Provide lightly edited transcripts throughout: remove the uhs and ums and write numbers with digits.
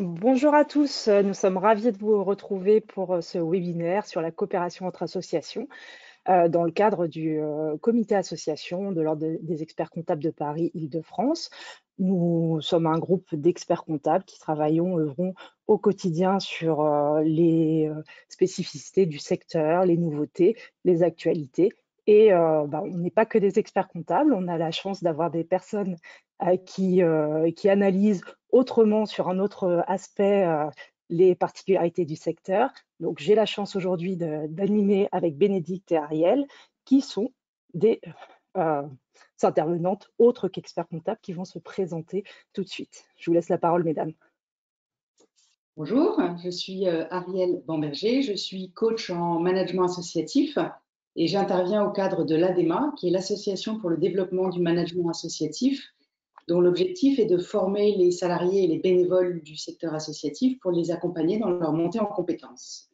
Bonjour à tous, nous sommes ravis de vous retrouver pour ce webinaire sur la coopération entre associations dans le cadre du comité association de l'Ordre des experts comptables de Paris Île-de-France. Nous sommes un groupe d'experts comptables qui œuvrons au quotidien sur les spécificités du secteur, les nouveautés, les actualités. Et on n'est pas que des experts comptables, on a la chance d'avoir des personnes qui analysent autrement sur un autre aspect les particularités du secteur. Donc, j'ai la chance aujourd'hui d'animer avec Bénédicte et Ariel, qui sont des intervenantes autres qu'experts comptables qui vont se présenter tout de suite. Je vous laisse la parole, mesdames. Bonjour, je suis Ariel Bamberger, je suis coach en management associatif et j'interviens au cadre de l'ADEMA, qui est l'Association pour le développement du management associatif, dont l'objectif est de former les salariés et les bénévoles du secteur associatif pour les accompagner dans leur montée en compétences.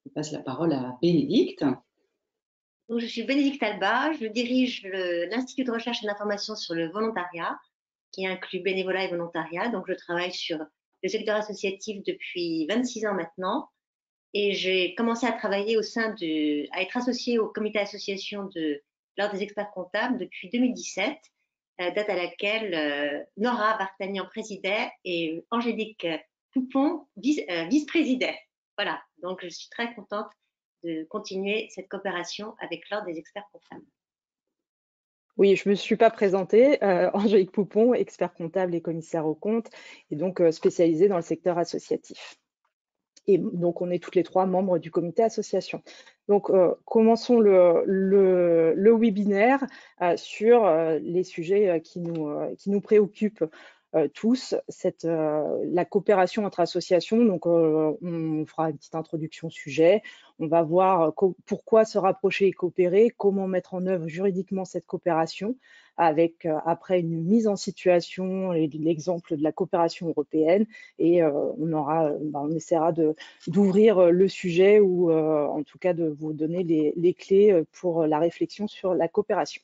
Je passe la parole à Bénédicte. Donc, je suis Bénédicte Alba, je dirige l'Institut de recherche et d'information sur le volontariat, qui inclut bénévolat et volontariat. Donc, je travaille sur le secteur associatif depuis 26 ans maintenant. Et j'ai commencé à travailler à être associée au comité association de l'Ordre des experts comptables depuis 2017, date à laquelle Nora Vartanian présidait et Angélique Poupon vice-présidait. Voilà, donc je suis très contente de continuer cette coopération avec l'Ordre des experts comptables. Oui, je ne me suis pas présentée. Angélique Poupon, expert comptable et commissaire aux comptes, et donc spécialisée dans le secteur associatif. Et donc, on est toutes les trois membres du comité association. Donc, commençons le webinaire sur les sujets qui nous préoccupent tous, la coopération entre associations. Donc, on fera une petite introduction au sujet. On va voir pourquoi se rapprocher et coopérer, comment mettre en œuvre juridiquement cette coopération, avec après une mise en situation et l'exemple de la coopération européenne. Et on essaiera d'ouvrir le sujet ou en tout cas de vous donner les clés pour la réflexion sur la coopération.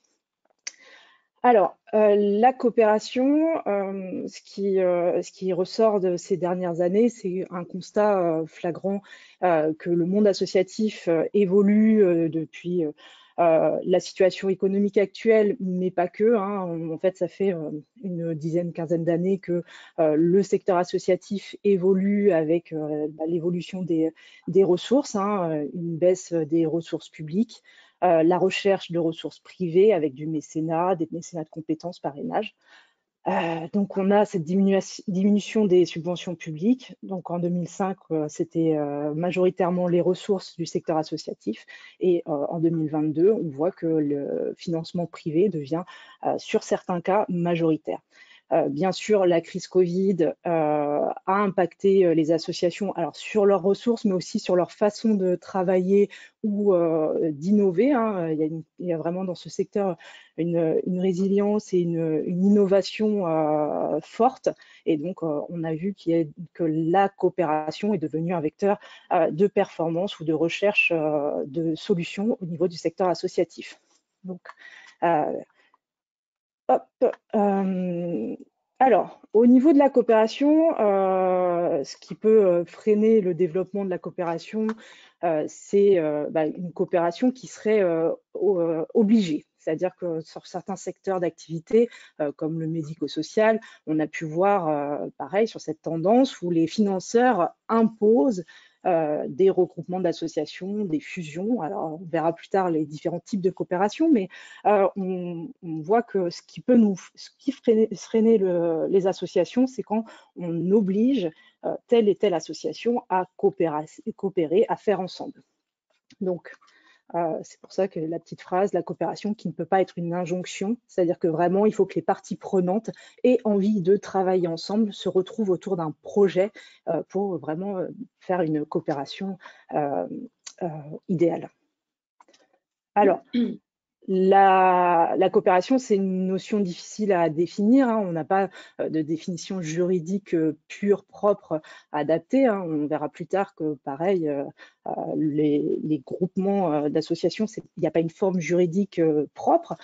Alors, la coopération, ce qui ressort de ces dernières années, c'est un constat flagrant que le monde associatif évolue depuis la situation économique actuelle, mais pas que. En fait, ça fait une dizaine, quinzaine d'années que le secteur associatif évolue avec l'évolution des ressources, une baisse des ressources publiques, la recherche de ressources privées avec du mécénat, des mécénats de compétences, parrainage. Donc, on a cette diminution des subventions publiques. Donc, en 2005, c'était majoritairement les ressources du secteur associatif. Et en 2022, on voit que le financement privé devient, sur certains cas, majoritaire. Bien sûr, la crise Covid a impacté les associations alors sur leurs ressources, mais aussi sur leur façon de travailler ou d'innover. Il y a vraiment dans ce secteur une résilience et une innovation forte. Et donc, on a vu que la coopération est devenue un vecteur de performance ou de recherche de solutions au niveau du secteur associatif. Donc, alors, au niveau de la coopération, ce qui peut freiner le développement de la coopération, c'est une coopération qui serait obligée. C'est-à-dire que sur certains secteurs d'activité, comme le médico-social, on a pu voir, pareil, sur cette tendance où les financeurs imposent des regroupements d'associations, des fusions. Alors, on verra plus tard les différents types de coopération, mais on voit que ce qui freiner les associations, c'est quand on oblige telle et telle association à coopérer, à faire ensemble. Donc, c'est pour ça que la petite phrase, la coopération qui ne peut pas être une injonction, c'est-à-dire que vraiment, il faut que les parties prenantes aient envie de travailler ensemble, se retrouvent autour d'un projet pour vraiment faire une coopération idéale. Alors, La coopération, c'est une notion difficile à définir, hein. On n'a pas de définition juridique pure, propre, adaptée, hein. On verra plus tard que, pareil, les groupements d'associations, il n'y a pas une forme juridique propre,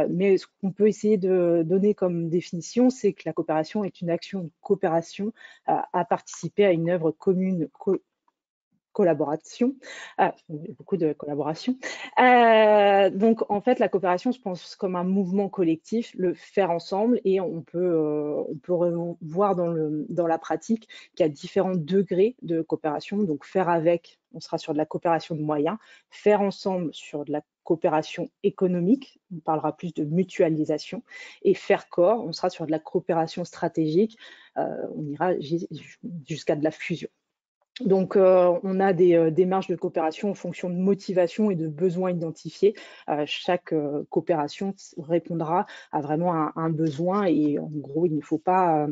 mais ce qu'on peut essayer de donner comme définition, c'est que la coopération est une action de coopération à participer à une œuvre commune, collaboration, beaucoup de collaboration. Donc, en fait, la coopération, je pense, comme un mouvement collectif, le faire ensemble, et on peut voir dans la pratique qu'il y a différents degrés de coopération. Donc, faire avec, on sera sur de la coopération de moyens, faire ensemble sur de la coopération économique, on parlera plus de mutualisation, et faire corps, on sera sur de la coopération stratégique, on ira jusqu'à de la fusion. Donc, on a des démarches de coopération en fonction de motivation et de besoins identifiés. Chaque coopération répondra à vraiment un besoin, et en gros, il ne faut pas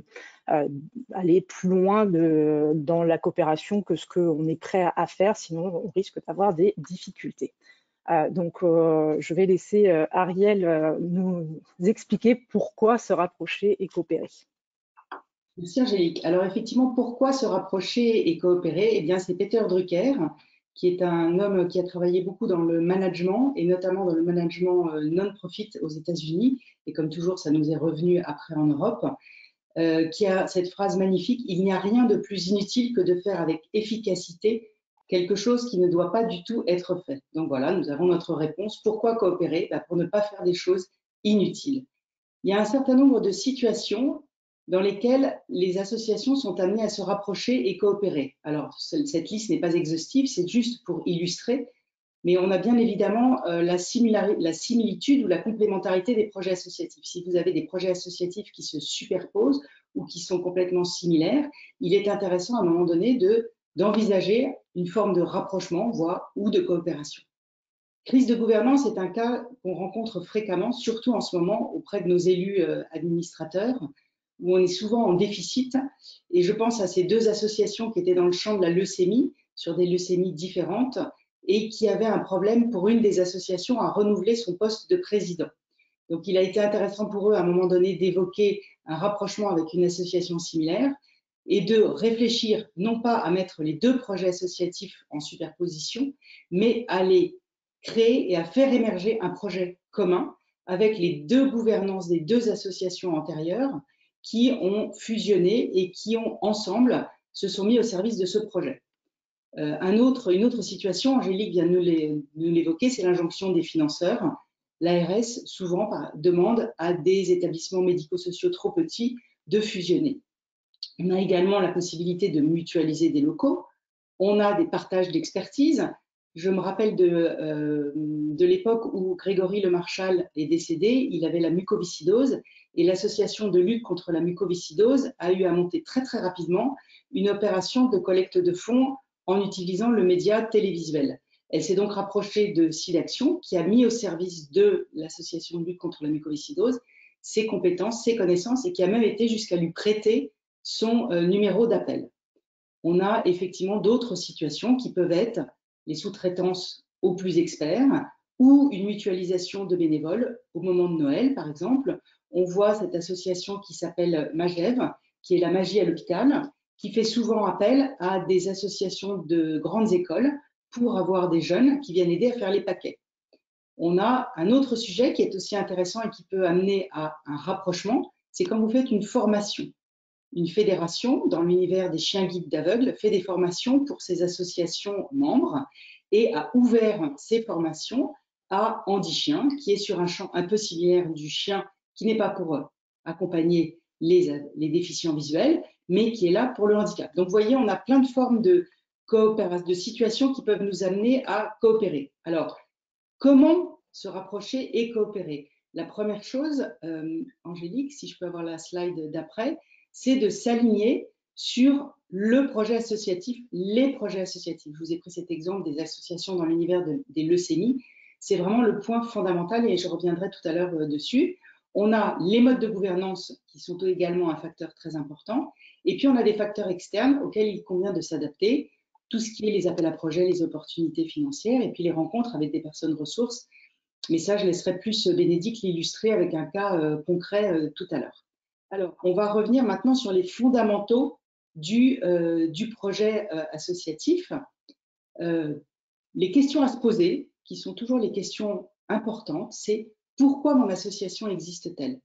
aller plus loin dans la coopération que ce qu'on est prêt à faire, sinon on risque d'avoir des difficultés. Donc, je vais laisser Ariel nous expliquer pourquoi se rapprocher et coopérer. Merci Angélique. Alors effectivement, pourquoi se rapprocher et coopérer? Eh bien, c'est Peter Drucker, qui est un homme qui a travaillé beaucoup dans le management, et notamment dans le management non-profit aux États-Unis, et comme toujours, ça nous est revenu après en Europe, qui a cette phrase magnifique: il n'y a rien de plus inutile que de faire avec efficacité quelque chose qui ne doit pas du tout être fait. Donc voilà, nous avons notre réponse. Pourquoi coopérer? Pour ne pas faire des choses inutiles. Il y a un certain nombre de situations dans lesquelles les associations sont amenées à se rapprocher et coopérer. Alors, cette liste n'est pas exhaustive, c'est juste pour illustrer, mais on a bien évidemment la similitude ou la complémentarité des projets associatifs. Si vous avez des projets associatifs qui se superposent ou qui sont complètement similaires, il est intéressant à un moment donné d'envisager une forme de rapprochement, voire ou de coopération. Crise de gouvernance est un cas qu'on rencontre fréquemment, surtout en ce moment auprès de nos élus administrateurs, où on est souvent en déficit. Et je pense à ces deux associations qui étaient dans le champ de la leucémie, sur des leucémies différentes, et qui avaient un problème pour une des associations à renouveler son poste de président. Donc, il a été intéressant pour eux à un moment donné d'évoquer un rapprochement avec une association similaire et de réfléchir non pas à mettre les deux projets associatifs en superposition, mais à les créer et à faire émerger un projet commun avec les deux gouvernances des deux associations antérieures qui ont fusionné et qui ont ensemble se sont mis au service de ce projet. Une autre situation, Angélique vient de nous l'évoquer, c'est l'injonction des financeurs. L'ARS souvent demande à des établissements médico-sociaux trop petits de fusionner. On a également la possibilité de mutualiser des locaux. On a des partages d'expertise. Je me rappelle de l'époque où Grégory Lemarchal est décédé, il avait la mucoviscidose, et l'association de lutte contre la mucoviscidose a eu à monter très très rapidement une opération de collecte de fonds en utilisant le média télévisuel. Elle s'est donc rapprochée de SIDAction, qui a mis au service de l'association de lutte contre la mucoviscidose ses compétences, ses connaissances, et qui a même été jusqu'à lui prêter son numéro d'appel. On a effectivement d'autres situations qui peuvent être les sous-traitances aux plus experts ou une mutualisation de bénévoles au moment de Noël, par exemple. On voit cette association qui s'appelle Magev, qui est la magie à l'hôpital, qui fait souvent appel à des associations de grandes écoles pour avoir des jeunes qui viennent aider à faire les paquets. On a un autre sujet qui est aussi intéressant et qui peut amener à un rapprochement, c'est quand vous faites une formation. Une fédération, dans l'univers des chiens guides d'aveugles, fait des formations pour ses associations membres et a ouvert ces formations à Handi Chien, qui est sur un champ un peu similaire du chien, qui n'est pas pour accompagner les déficients visuels, mais qui est là pour le handicap. Donc, vous voyez, on a plein de formes de situations qui peuvent nous amener à coopérer. Alors, comment se rapprocher et coopérer? La première chose, Angélique, si je peux avoir la slide d'après, c'est de s'aligner sur le projet associatif, les projets associatifs. Je vous ai pris cet exemple des associations dans l'univers des leucémies. C'est vraiment le point fondamental et je reviendrai tout à l'heure dessus. On a les modes de gouvernance qui sont également un facteur très important. Et puis, on a des facteurs externes auxquels il convient de s'adapter. Tout ce qui est les appels à projets, les opportunités financières et puis les rencontres avec des personnes ressources Mais ça, je laisserai plus Bénédicte l'illustrer avec un cas concret tout à l'heure. Alors, on va revenir maintenant sur les fondamentaux du projet associatif. Les questions à se poser, qui sont toujours les questions importantes, c'est pourquoi mon association existe-t-elle?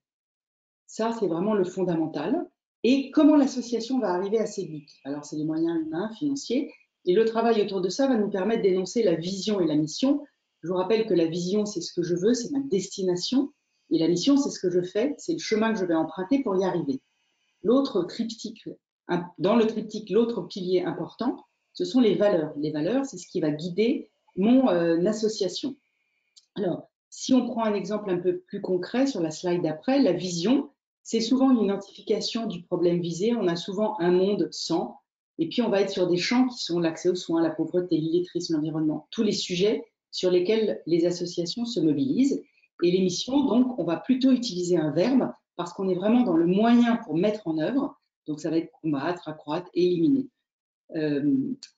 Ça, c'est vraiment le fondamental. Et comment l'association va arriver à ses buts? Alors, c'est les moyens humains, financiers. Et le travail autour de ça va nous permettre d'énoncer la vision et la mission. Je vous rappelle que la vision, c'est ce que je veux, c'est ma destination. Et la mission, c'est ce que je fais, c'est le chemin que je vais emprunter pour y arriver. L'autre triptyque, dans le triptyque, l'autre pilier important, ce sont les valeurs. Les valeurs, c'est ce qui va guider mon association. Alors, si on prend un exemple un peu plus concret sur la slide d'après, la vision, c'est souvent une identification du problème visé. On a souvent un monde sans, et puis on va être sur des champs qui sont l'accès aux soins, la pauvreté, l'illettrisme, l'environnement, tous les sujets sur lesquels les associations se mobilisent. Et les missions, donc, on va plutôt utiliser un verbe parce qu'on est vraiment dans le moyen pour mettre en œuvre. Donc, ça va être combattre, accroître, éliminer.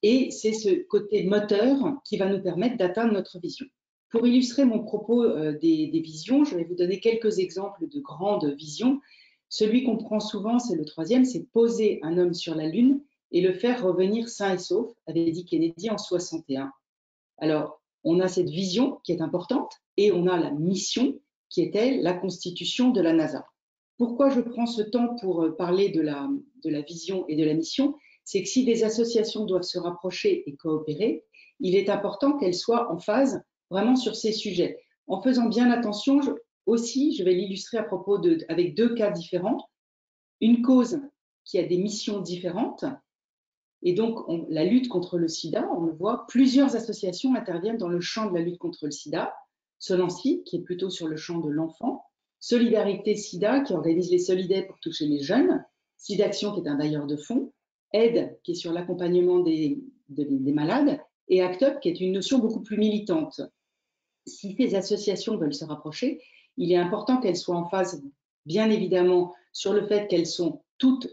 Et c'est ce côté moteur qui va nous permettre d'atteindre notre vision. Pour illustrer mon propos des visions, je vais vous donner quelques exemples de grandes visions. Celui qu'on prend souvent, c'est le troisième, c'est poser un homme sur la Lune et le faire revenir sain et sauf, avait dit Kennedy en 61. Alors, on a cette vision qui est importante et on a la mission qui était la constitution de la NASA. Pourquoi je prends ce temps pour parler de la vision et de la mission? C'est que si des associations doivent se rapprocher et coopérer, il est important qu'elles soient en phase vraiment sur ces sujets. En faisant bien attention, je vais l'illustrer avec deux cas différents. Une cause qui a des missions différentes, et donc la lutte contre le sida, on le voit, plusieurs associations interviennent dans le champ de la lutte contre le sida. Solancy, qui est plutôt sur le champ de l'enfant, Solidarité Sida, qui organise les solidaires pour toucher les jeunes, SIDAction, qui est un bailleur de fonds, Aide, qui est sur l'accompagnement des malades, et ACT UP, qui est une notion beaucoup plus militante. Si ces associations veulent se rapprocher, il est important qu'elles soient en phase, bien évidemment, sur le fait qu'elles sont toutes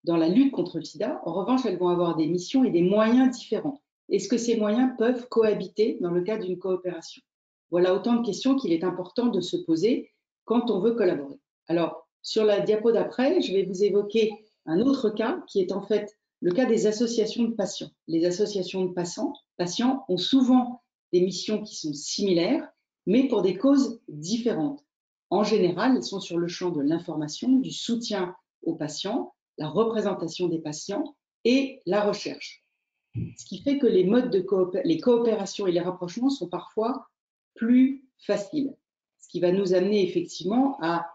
dans la lutte contre le sida. En revanche, elles vont avoir des missions et des moyens différents. Est-ce que ces moyens peuvent cohabiter dans le cadre d'une coopération? Voilà autant de questions qu'il est important de se poser quand on veut collaborer. Alors, sur la diapo d'après, je vais vous évoquer un autre cas qui est en fait le cas des associations de patients. Les associations de patients ont souvent des missions qui sont similaires, mais pour des causes différentes. En général, elles sont sur le champ de l'information, du soutien aux patients, la représentation des patients et la recherche. Ce qui fait que les modes de les coopérations et les rapprochements sont parfois plus faciles. Ce qui va nous amener effectivement à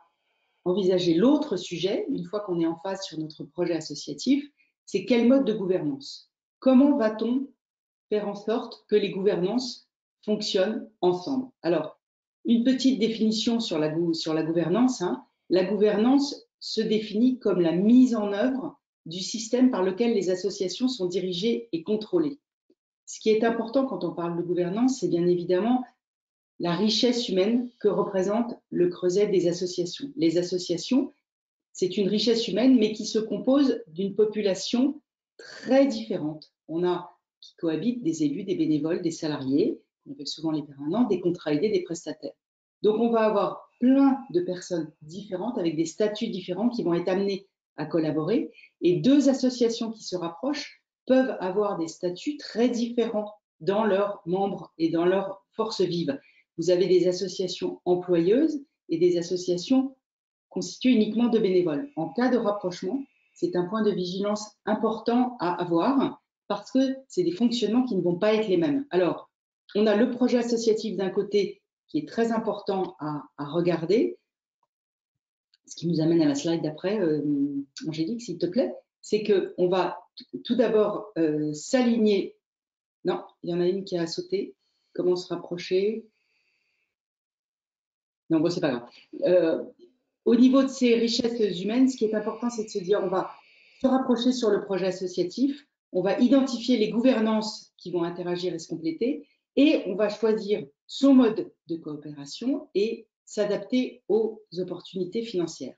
envisager l'autre sujet, une fois qu'on est en phase sur notre projet associatif, c'est quel mode de gouvernance? Comment va-t-on faire en sorte que les gouvernances fonctionnent ensemble? Alors, une petite définition sur la gouvernance. La gouvernance se définit comme la mise en œuvre du système par lequel les associations sont dirigées et contrôlées. Ce qui est important quand on parle de gouvernance, c'est bien évidemment la richesse humaine que représente le creuset des associations. Les associations, c'est une richesse humaine, mais qui se compose d'une population très différente. On a qui cohabitent des élus, des bénévoles, des salariés, on appelle souvent les permanents, des contrats aidés, des prestataires. Donc on va avoir plein de personnes différentes avec des statuts différents qui vont être amenés à collaborer. Et deux associations qui se rapprochent peuvent avoir des statuts très différents dans leurs membres et dans leurs forces vives. Vous avez des associations employeuses et des associations constituées uniquement de bénévoles. En cas de rapprochement, c'est un point de vigilance important à avoir parce que c'est des fonctionnements qui ne vont pas être les mêmes. Alors, on a le projet associatif d'un côté qui est très important à regarder. Ce qui nous amène à la slide d'après, Angélique, s'il te plaît, c'est qu'on va tout d'abord s'aligner. Non, il y en a une qui a sauté. Comment se rapprocher? Non, bon, c'est pas grave. Au niveau de ces richesses humaines, ce qui est important, c'est de se dire on va se rapprocher sur le projet associatif, on va identifier les gouvernances qui vont interagir et se compléter, et on va choisir son mode de coopération et s'adapter aux opportunités financières.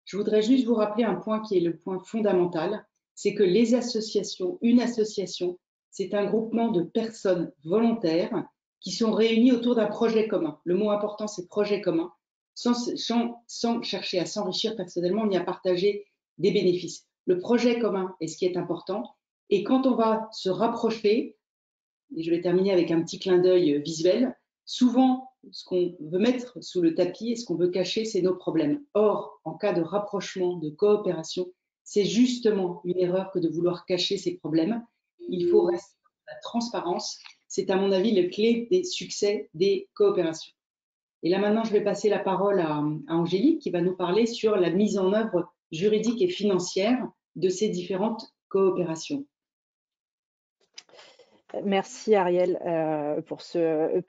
Je voudrais juste vous rappeler un point qui est le point fondamental, c'est que les associations, une association, c'est un groupement de personnes volontaires qui sont réunis autour d'un projet commun. Le mot important, c'est projet commun, sans chercher à s'enrichir personnellement ni à partager des bénéfices. Le projet commun est ce qui est important. Et quand on va se rapprocher, et je vais terminer avec un petit clin d'œil visuel, souvent, ce qu'on veut mettre sous le tapis et ce qu'on veut cacher, c'est nos problèmes. Or, en cas de rapprochement, de coopération, c'est justement une erreur que de vouloir cacher ses problèmes. Il faut rester dans la transparence. C'est à mon avis le clé des succès des coopérations. Et là maintenant, je vais passer la parole à Angélique qui va nous parler sur la mise en œuvre juridique et financière de ces différentes coopérations. Merci Ariel pour cette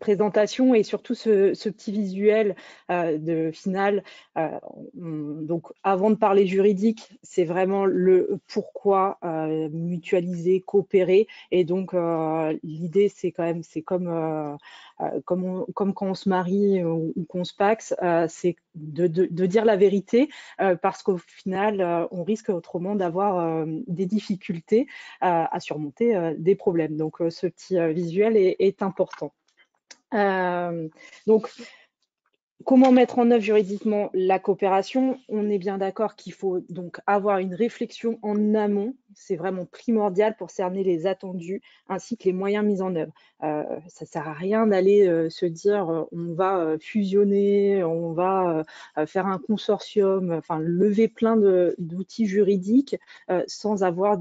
présentation et surtout ce petit visuel de final. Donc, avant de parler juridique, c'est vraiment le pourquoi mutualiser, coopérer. Et donc, l'idée, c'est comme quand on se marie ou qu'on se paxe, c'est de dire la vérité parce qu'au final, on risque autrement d'avoir des difficultés à surmonter des problèmes. Donc, ce petit visuel est important. Donc, comment mettre en œuvre juridiquement la coopération? On est bien d'accord qu'il faut donc avoir une réflexion en amont. C'est vraiment primordial pour cerner les attendus ainsi que les moyens mis en œuvre. Ça ne sert à rien d'aller se dire on va fusionner, on va faire un consortium, enfin lever plein d'outils juridiques sans avoir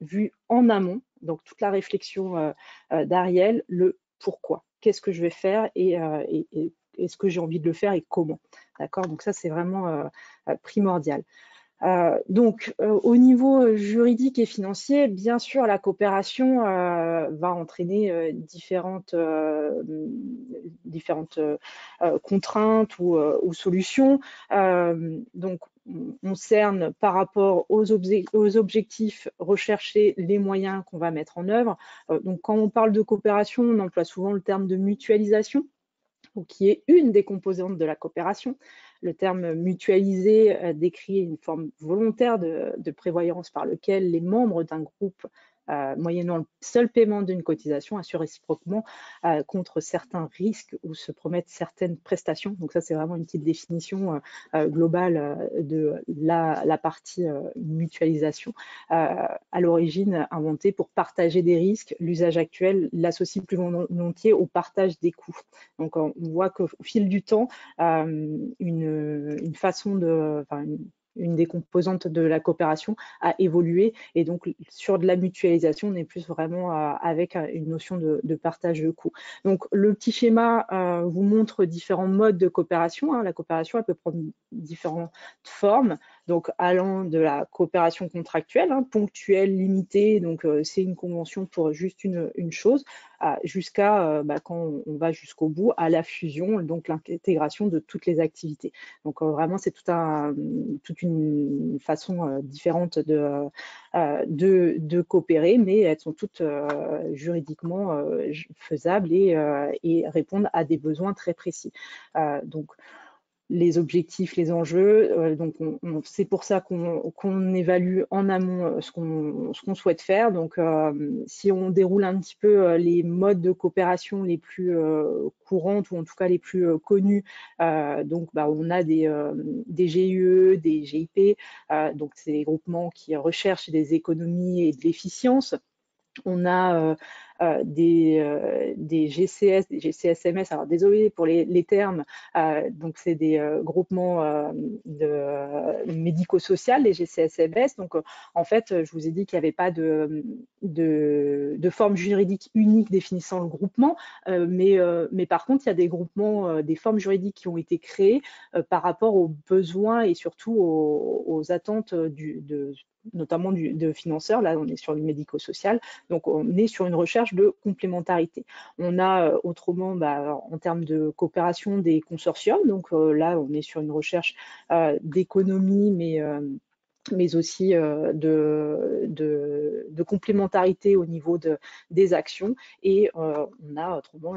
vu en amont, donc toute la réflexion d'Ariel, le pourquoi, qu'est-ce que je vais faire et est-ce que j'ai envie de le faire et comment. D'accord, donc ça c'est vraiment primordial. Donc, au niveau juridique et financier, bien sûr, la coopération va entraîner différentes contraintes ou solutions. Donc, on cerne par rapport aux objectifs recherchés les moyens qu'on va mettre en œuvre. Donc, quand on parle de coopération, on emploie souvent le terme de mutualisation, qui est une des composantes de la coopération. Le terme mutualisé décrit une forme volontaire de prévoyance par lequel les membres d'un groupe, moyennant le seul paiement d'une cotisation, assurent réciproquement contre certains risques ou se promettent certaines prestations. Donc ça, c'est vraiment une petite définition globale de la partie mutualisation. À l'origine, inventée pour partager des risques, l'usage actuel l'associe plus volontiers au partage des coûts. Donc, on voit qu'au fil du temps, une façon une des composantes de la coopération a évolué et donc sur de la mutualisation, on est plus vraiment avec une notion de partage de coûts. Donc, le petit schéma vous montre différents modes de coopération. La coopération, elle peut prendre différentes formes, donc allant de la coopération contractuelle, ponctuelle, limitée, donc c'est une convention pour juste une chose, jusqu'à quand on va jusqu'au bout, à la fusion, donc l'intégration de toutes les activités. Donc vraiment, c'est toute une façon différente de coopérer, mais elles sont toutes juridiquement faisables et répondent à des besoins très précis. Donc, les objectifs, les enjeux. Donc, c'est pour ça qu'on évalue en amont ce qu'on souhaite faire. Donc, si on déroule un petit peu les modes de coopération les plus courantes ou en tout cas les plus connus, donc on a des GIE, des GIP, donc c'est des groupements qui recherchent des économies et de l'efficience. On a des GCS, des GCSMS, alors désolé pour les termes, donc c'est des groupements médico-social, les GCSMS. Donc en fait, je vous ai dit qu'il n'y avait pas de forme juridique unique définissant le groupement, mais par contre, il y a des groupements, des formes juridiques qui ont été créées par rapport aux besoins et surtout aux attentes notamment de financeurs. Là, on est sur le médico-social, donc on est sur une recherche de complémentarité. On a autrement, en termes de coopération, des consortiums, donc là, on est sur une recherche d'économie, mais mais aussi de complémentarité au niveau des actions. Et on a autrement,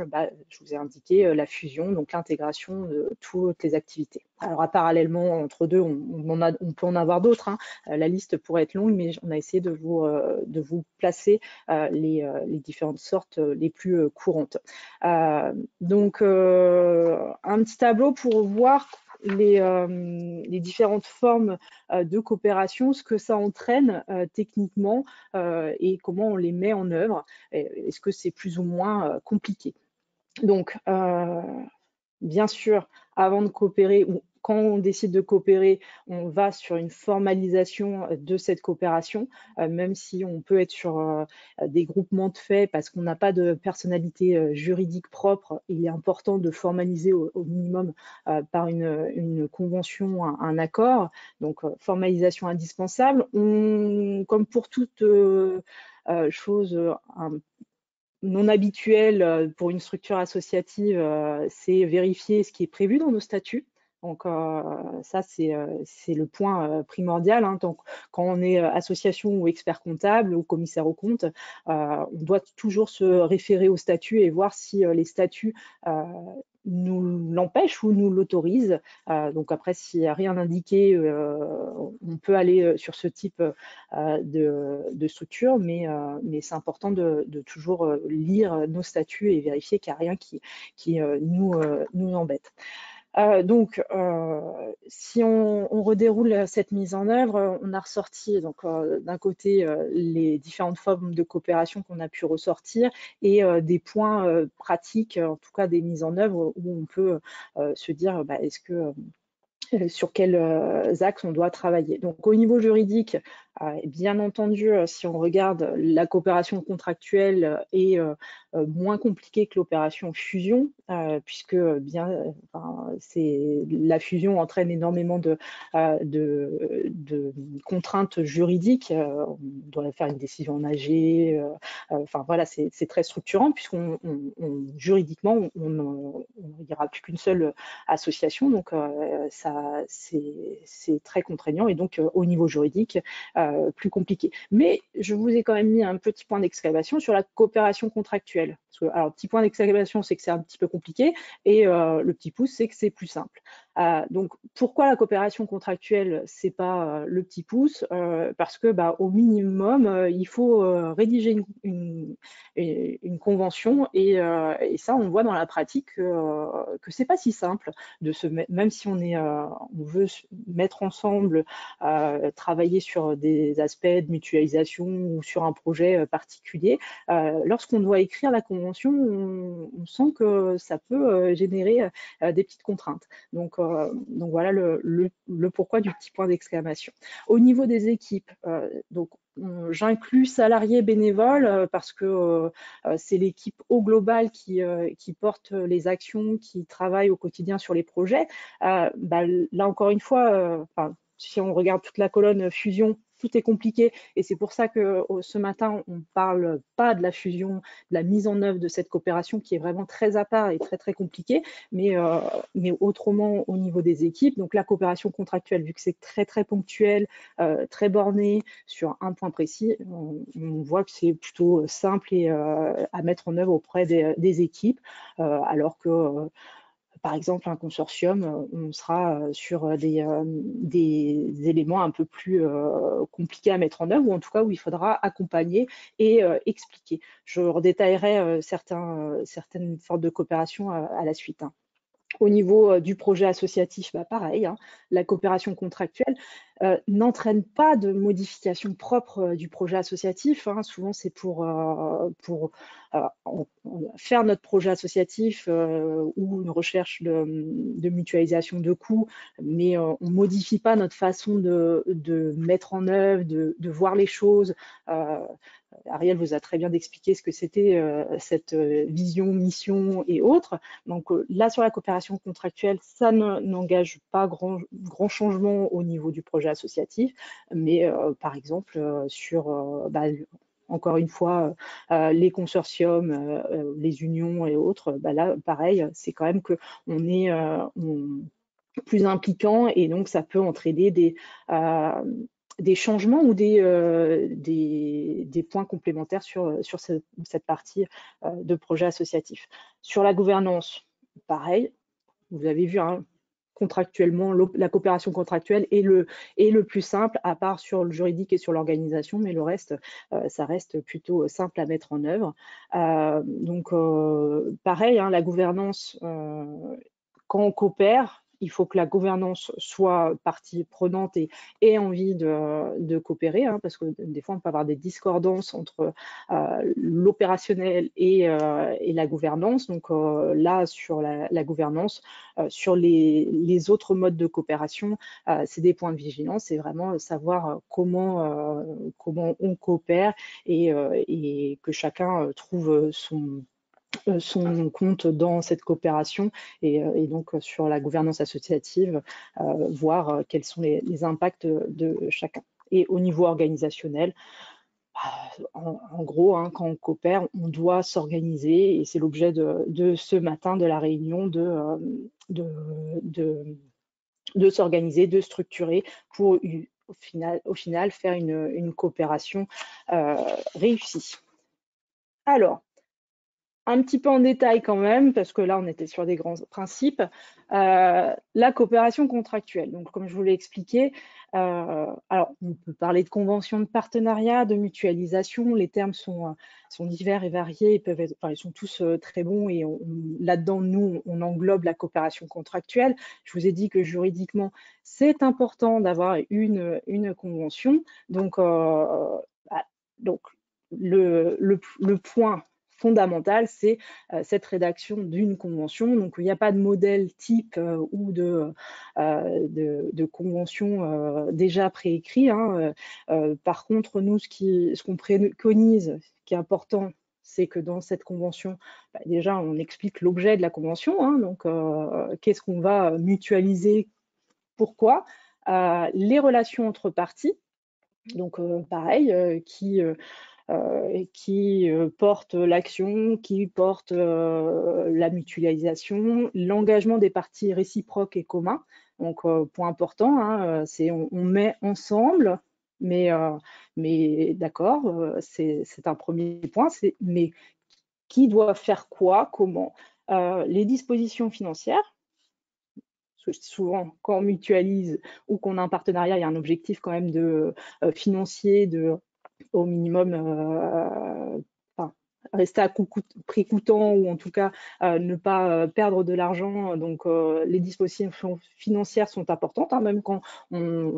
je vous ai indiqué, la fusion, donc l'intégration de toutes les activités. Alors, parallèlement, entre deux, on peut en avoir d'autres, hein. La liste pourrait être longue, mais on a essayé de vous placer les différentes sortes les plus courantes. Donc, un petit tableau pour voir les différentes formes de coopération, ce que ça entraîne techniquement et comment on les met en œuvre. Est-ce que c'est plus ou moins compliqué? Donc, bien sûr, avant de coopérer, ou quand on décide de coopérer, on va sur une formalisation de cette coopération, même si on peut être sur des groupements de faits parce qu'on n'a pas de personnalité juridique propre. Il est important de formaliser au minimum par une convention, un accord. Donc, formalisation indispensable. Comme pour toute chose non habituel pour une structure associative, c'est vérifier ce qui est prévu dans nos statuts. Donc, ça, c'est le point primordial, hein. Donc, quand on est association ou expert comptable ou commissaire aux comptes, on doit toujours se référer aux statuts et voir si les statuts nous l'empêchent ou nous l'autorisent. Donc après, s'il n'y a rien indiqué, on peut aller sur ce type de structure, mais c'est important de toujours lire nos statuts et vérifier qu'il n'y a rien qui nous embête. Donc, si on redéroule cette mise en œuvre, on a ressorti donc d'un côté les différentes formes de coopération qu'on a pu ressortir et des points pratiques, en tout cas des mises en œuvre où on peut se dire est-ce que sur quels axes on doit travailler. Donc, au niveau juridique, bien entendu, si on regarde la coopération contractuelle est moins compliquée que l'opération fusion, puisque la fusion entraîne énormément de contraintes juridiques. On doit faire une décision en AG. Enfin voilà, c'est très structurant puisqu'on juridiquement, on n'y aura plus qu'une seule association. Donc, ça, c'est très contraignant et donc au niveau juridique, plus compliqué. Mais je vous ai quand même mis un petit point d'exclamation sur la coopération contractuelle. Parce que, alors, petit point d'exclamation, c'est que c'est un petit peu compliqué et le petit pouce, c'est que c'est plus simple. Donc, pourquoi la coopération contractuelle, c'est pas le petit pouce? Parce que, au minimum, il faut rédiger une convention et ça, on voit dans la pratique que c'est pas si simple de se mettre, même si on veut se mettre ensemble, travailler sur des aspects de mutualisation ou sur un projet particulier. Lorsqu'on doit écrire la convention, on sent que ça peut générer des petites contraintes. Donc voilà le pourquoi du petit point d'exclamation. Au niveau des équipes, j'inclus salariés bénévoles parce que c'est l'équipe au global qui porte les actions, qui travaille au quotidien sur les projets. Là, encore une fois, si on regarde toute la colonne fusion, tout est compliqué et c'est pour ça que ce matin, on ne parle pas de la fusion, de la mise en œuvre de cette coopération qui est vraiment très à part et très, très compliquée, mais autrement au niveau des équipes. Donc, la coopération contractuelle, vu que c'est très, très ponctuel, très borné sur un point précis, on voit que c'est plutôt simple et à mettre en œuvre auprès des équipes, alors que par exemple, un consortium, on sera sur des éléments un peu plus compliqués à mettre en œuvre, ou en tout cas où il faudra accompagner et expliquer. Je redétaillerai certaines formes de coopération à la suite, hein. Au niveau du projet associatif, pareil, hein, la coopération contractuelle n'entraîne pas de modification propre du projet associatif, hein. Souvent, c'est pour faire notre projet associatif ou une recherche de mutualisation de coûts, mais on ne modifie pas notre façon de mettre en œuvre, de voir les choses. Ariel vous a très bien expliqué ce que c'était cette vision, mission et autres. Donc là, sur la coopération contractuelle, ça n'engage pas grand changement au niveau du projet associatif, mais par exemple sur encore une fois, les consortiums, les unions et autres, là, pareil, c'est quand même qu'on est plus impliquant et donc ça peut entraîner des changements ou des points complémentaires sur cette partie de projet associatif. Sur la gouvernance, pareil, vous avez vu, hein, contractuellement, la coopération contractuelle est le plus simple, à part sur le juridique et sur l'organisation, mais le reste, ça reste plutôt simple à mettre en œuvre. Donc, pareil, hein, la gouvernance, quand on coopère, il faut que la gouvernance soit partie prenante et ait envie de coopérer, hein, parce que des fois, on peut avoir des discordances entre l'opérationnel et la gouvernance. Donc là, sur la gouvernance, sur les autres modes de coopération, c'est des points de vigilance, c'est vraiment savoir comment on coopère et que chacun trouve son compte dans cette coopération et donc sur la gouvernance associative, voir quels sont les impacts de chacun. Et au niveau organisationnel, en gros, hein, quand on coopère, on doit s'organiser et c'est l'objet de ce matin de la réunion de s'organiser, de structurer pour au final faire une coopération réussie. Alors, un petit peu en détail quand même, parce que là, on était sur des grands principes. La coopération contractuelle. Donc, comme je vous l'ai expliqué, alors, on peut parler de convention de partenariat, de mutualisation. Les termes sont divers et variés. Ils sont tous très bons et là-dedans, nous, on englobe la coopération contractuelle. Je vous ai dit que juridiquement, c'est important d'avoir une convention. Donc, le point fondamental, c'est cette rédaction d'une convention. Donc, il n'y a pas de modèle type ou de convention déjà préécrit, hein. Par contre, nous, ce qu'on préconise, ce qui est important, c'est que dans cette convention, déjà, on explique l'objet de la convention, hein. Donc, qu'est-ce qu'on va mutualiser, pourquoi, les relations entre parties. Donc, pareil, qui porte l'action, qui porte la mutualisation, l'engagement des parties réciproques et communs. Donc, point important, hein, c'est on met ensemble, mais d'accord, c'est un premier point, mais qui doit faire quoi, comment, les dispositions financières. Souvent, quand on mutualise ou qu'on a un partenariat, il y a un objectif quand même de financier, au minimum rester à prix coûtant ou en tout cas ne pas perdre de l'argent. Donc les dispositions financières sont importantes, hein, même quand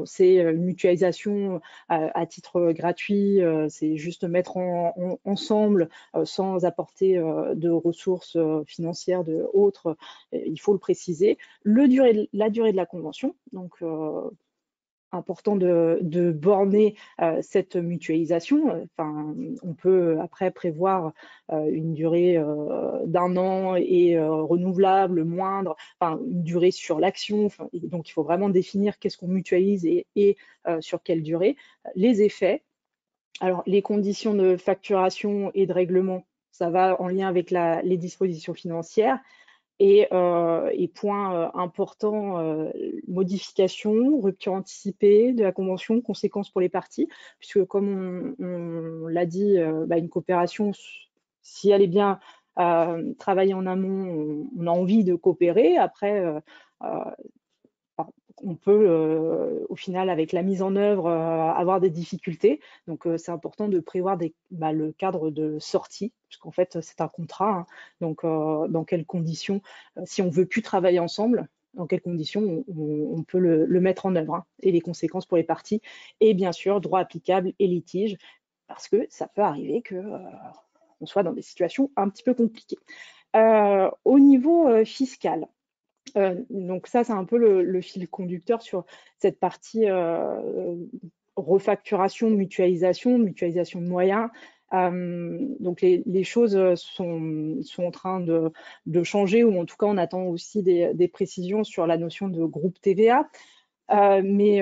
c'est une mutualisation à titre gratuit, c'est juste mettre ensemble sans apporter de ressources financières de autres, il faut le préciser. La durée de la convention, donc important de borner cette mutualisation. Enfin, on peut après prévoir une durée d'1 an et renouvelable, moindre, enfin une durée sur l'action. Donc, il faut vraiment définir qu'est-ce qu'on mutualise et sur quelle durée. Les effets. Alors, les conditions de facturation et de règlement, ça va en lien avec les dispositions financières. Et point important, modification, rupture anticipée de la convention, conséquences pour les parties, puisque comme on l'a dit, une coopération, si elle est bien travaillée en amont, on a envie de coopérer. Après, on peut, au final, avec la mise en œuvre, avoir des difficultés. Donc, c'est important de prévoir le cadre de sortie, puisqu'en fait, c'est un contrat. Hein. Donc, dans quelles conditions, si on ne veut plus travailler ensemble, dans quelles conditions on peut le mettre en œuvre, hein, et les conséquences pour les parties. Et bien sûr, droit applicable et litige, parce que ça peut arriver qu'on soit dans des situations un petit peu compliquées. Au niveau fiscal, donc ça, c'est un peu le fil conducteur sur cette partie refacturation, mutualisation de moyens. Donc les choses sont en train de changer, ou en tout cas, on attend aussi des précisions sur la notion de groupe TVA. Mais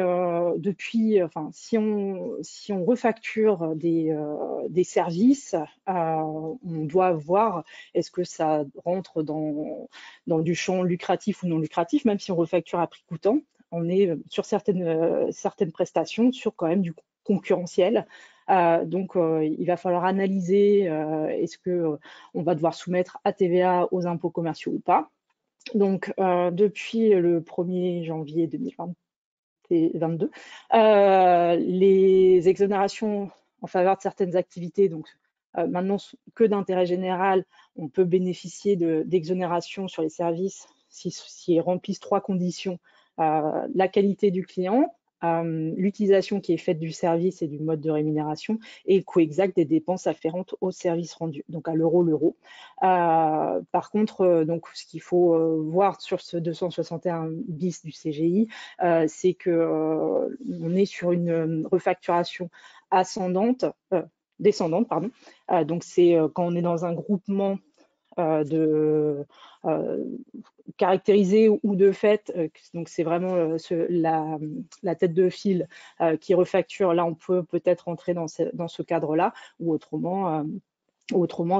depuis, si on refacture des services, on doit voir est-ce que ça rentre dans du champ lucratif ou non lucratif, même si on refacture à prix coûtant. on est sur certaines prestations sur quand même du concurrentiel. Donc, il va falloir analyser est-ce qu'on va devoir soumettre à TVA aux impôts commerciaux ou pas. Donc, depuis le 1er janvier 2022, les exonérations en faveur de certaines activités, donc maintenant que d'intérêt général, on peut bénéficier d'exonérations sur les services si remplissent 3 conditions. La qualité du client, l'utilisation qui est faite du service et du mode de rémunération et le coût exact des dépenses afférentes au service rendu, donc à l'euro. Par contre, donc, ce qu'il faut voir sur ce 261 bis du CGI, c'est qu'on est sur une refacturation descendante, pardon. Donc, c'est quand on est dans un groupement caractérisé ou de fait, donc c'est vraiment la tête de file qui refacture. Là, on peut peut-être entrer dans ce cadre-là, ou autrement,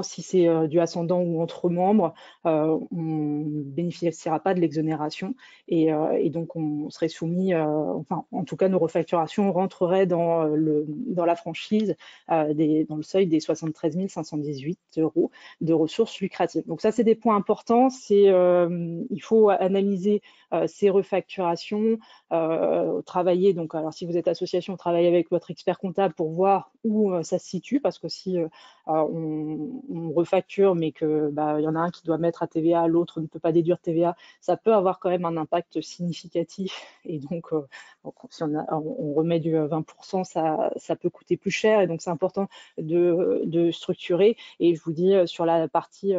si c'est du ascendant ou entre membres, on ne bénéficiera pas de l'exonération et donc on serait soumis, enfin en tout cas nos refacturations rentreraient dans la franchise, dans le seuil des 73 518 € de ressources lucratives. Donc ça, c'est des points importants. Il faut analyser ces refacturations, travailler. Donc, alors si vous êtes association, travaillez avec votre expert comptable pour voir où ça se situe, parce que si on refacture, mais que y en a un qui doit mettre à TVA, l'autre ne peut pas déduire TVA, ça peut avoir quand même un impact significatif. Et donc, si on remet du 20%, ça peut coûter plus cher. Et donc, c'est important de structurer. Et je vous dis, sur la partie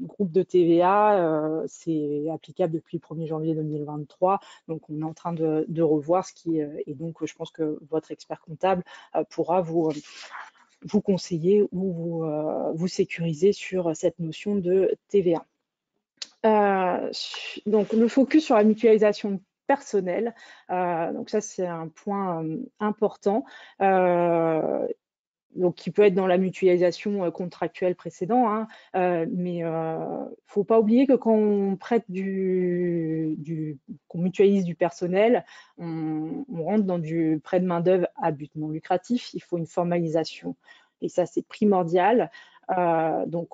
groupe de TVA, c'est applicable depuis le 1er janvier 2023. Donc, on est en train de revoir et donc, je pense que votre expert comptable pourra vous conseiller ou vous sécuriser sur cette notion de TVA. Donc, le focus sur la mutualisation personnelle, donc ça, c'est un point important. Donc, qui peut être dans la mutualisation contractuelle précédente, hein, mais il ne faut pas oublier que quand on prête qu'on mutualise du personnel, on rentre dans du prêt de main-d'œuvre à but non lucratif. Il faut une formalisation et ça, c'est primordial. Donc,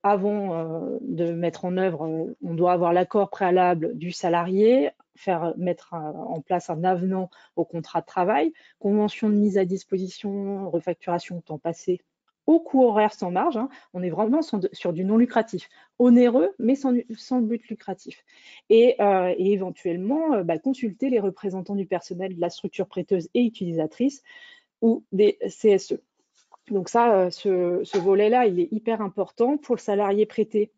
avant de mettre en œuvre, on doit avoir l'accord préalable du salarié, mettre en place un avenant au contrat de travail, convention de mise à disposition, refacturation au temps passé, au coût horaire sans marge. Hein. On est vraiment sur du non lucratif, onéreux, mais sans but lucratif. Et éventuellement, consulter les représentants du personnel de la structure prêteuse et utilisatrice ou des CSE. Donc ça, ce volet-là, il est hyper important. Pour le salarié prêté,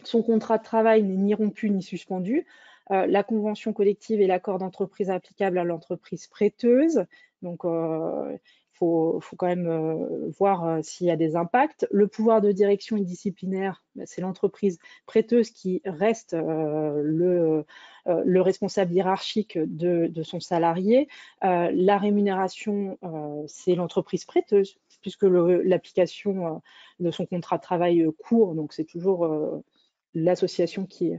son contrat de travail n'est ni rompu ni suspendu. La convention collective et l'accord d'entreprise applicable à l'entreprise prêteuse. Donc, il faut quand même voir s'il y a des impacts. Le pouvoir de direction et disciplinaire, c'est l'entreprise prêteuse qui reste le responsable hiérarchique de son salarié. La rémunération, c'est l'entreprise prêteuse, puisque l'application de son contrat de travail court, donc c'est toujours l'association qui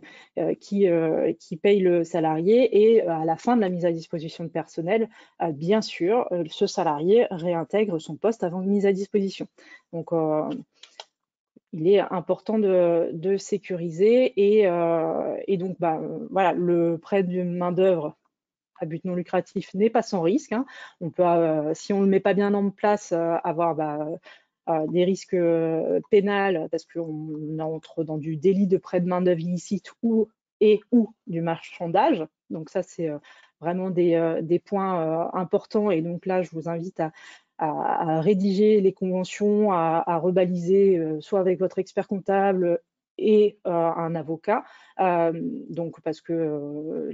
paye le salarié, et à la fin de la mise à disposition de personnel, bien sûr, ce salarié réintègre son poste avant de mise à disposition. Donc, il est important de sécuriser et donc, voilà, le prêt de main-d'œuvre à but non lucratif n'est pas sans risque. Hein. On peut, si on ne le met pas bien en place, avoir des risques pénals parce qu'on entre dans du délit de prêt de main-d'œuvre illicite ou du marchandage. Donc ça, c'est vraiment des points importants. Et donc là, je vous invite à rédiger les conventions, à rebaliser soit avec votre expert comptable et un avocat. Donc parce que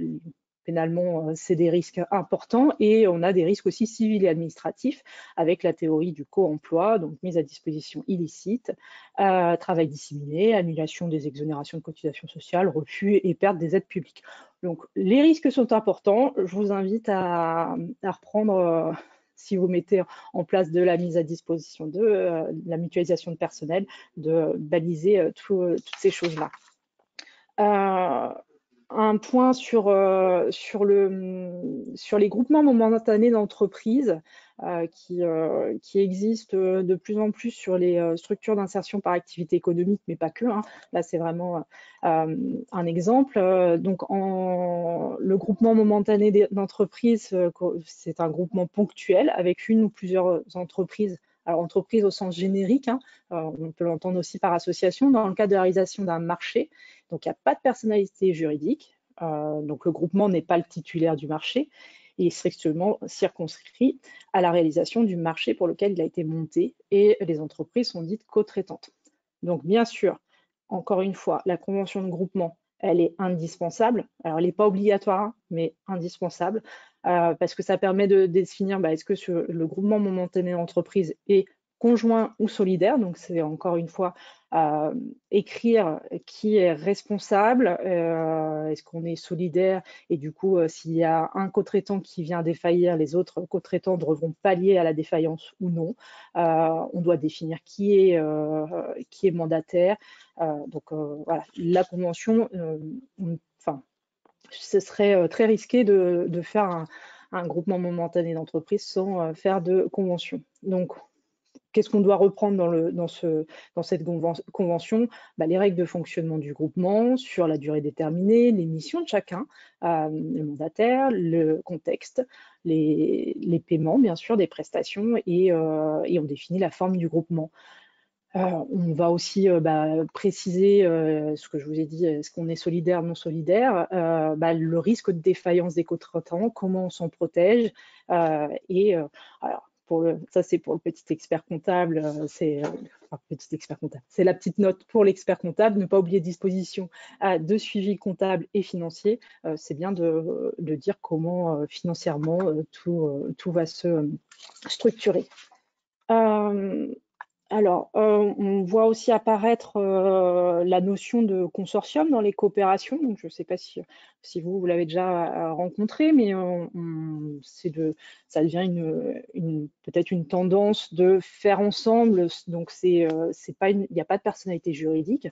pénalement, c'est des risques importants et on a des risques aussi civils et administratifs avec la théorie du co-emploi, donc mise à disposition illicite, travail dissimulé, annulation des exonérations de cotisations sociales, refus et perte des aides publiques. Donc les risques sont importants. Je vous invite à reprendre, si vous mettez en place de la mise à disposition de la mutualisation de personnel, de baliser toutes ces choses-là. un point sur les groupements momentanés d'entreprises qui existent de plus en plus sur les structures d'insertion par activité économique, mais pas que. Hein. Là, c'est vraiment un exemple. Donc, le groupement momentané d'entreprises, c'est un groupement ponctuel avec une ou plusieurs entreprises. Alors, entreprise au sens générique, hein, on peut l'entendre aussi par association, dans le cadre de la réalisation d'un marché. Donc, il n'y a pas de personnalité juridique. Donc, le groupement n'est pas le titulaire du marché. Il est strictement circonscrit à la réalisation du marché pour lequel il a été monté et les entreprises sont dites co-traitantes. Donc, bien sûr, encore une fois, la convention de groupement, elle est indispensable. Alors, elle n'est pas obligatoire, hein, mais indispensable parce que ça permet de définir est-ce que le groupement momentané d'entreprise est conjoint ou solidaire. Donc, c'est encore une fois écrire qui est responsable, est-ce qu'on est solidaire et du coup, s'il y a un co-traitant qui vient défaillir, les autres co-traitants devront pallier à la défaillance ou non. On doit définir qui est mandataire. Donc voilà, la convention, ce serait très risqué de faire un groupement momentané d'entreprise sans faire de convention. Donc, qu'est-ce qu'on doit reprendre dans cette convention? Les règles de fonctionnement du groupement sur la durée déterminée, les missions de chacun, le mandataire, le contexte, les paiements, bien sûr, des prestations et on définit la forme du groupement. On va aussi préciser ce que je vous ai dit, est-ce qu'on est solidaire, non solidaire, le risque de défaillance des co-traitants, comment on s'en protège. Alors, ça, c'est pour le petit expert comptable, c'est la petite note pour l'expert comptable, ne pas oublier disposition de suivi comptable et financier. C'est bien de dire comment financièrement tout va se structurer. Alors, on voit aussi apparaître la notion de consortium dans les coopérations. Donc, je ne sais pas si vous l'avez déjà rencontré, mais ça devient peut-être une tendance de faire ensemble. Donc, il n'y a pas de personnalité juridique.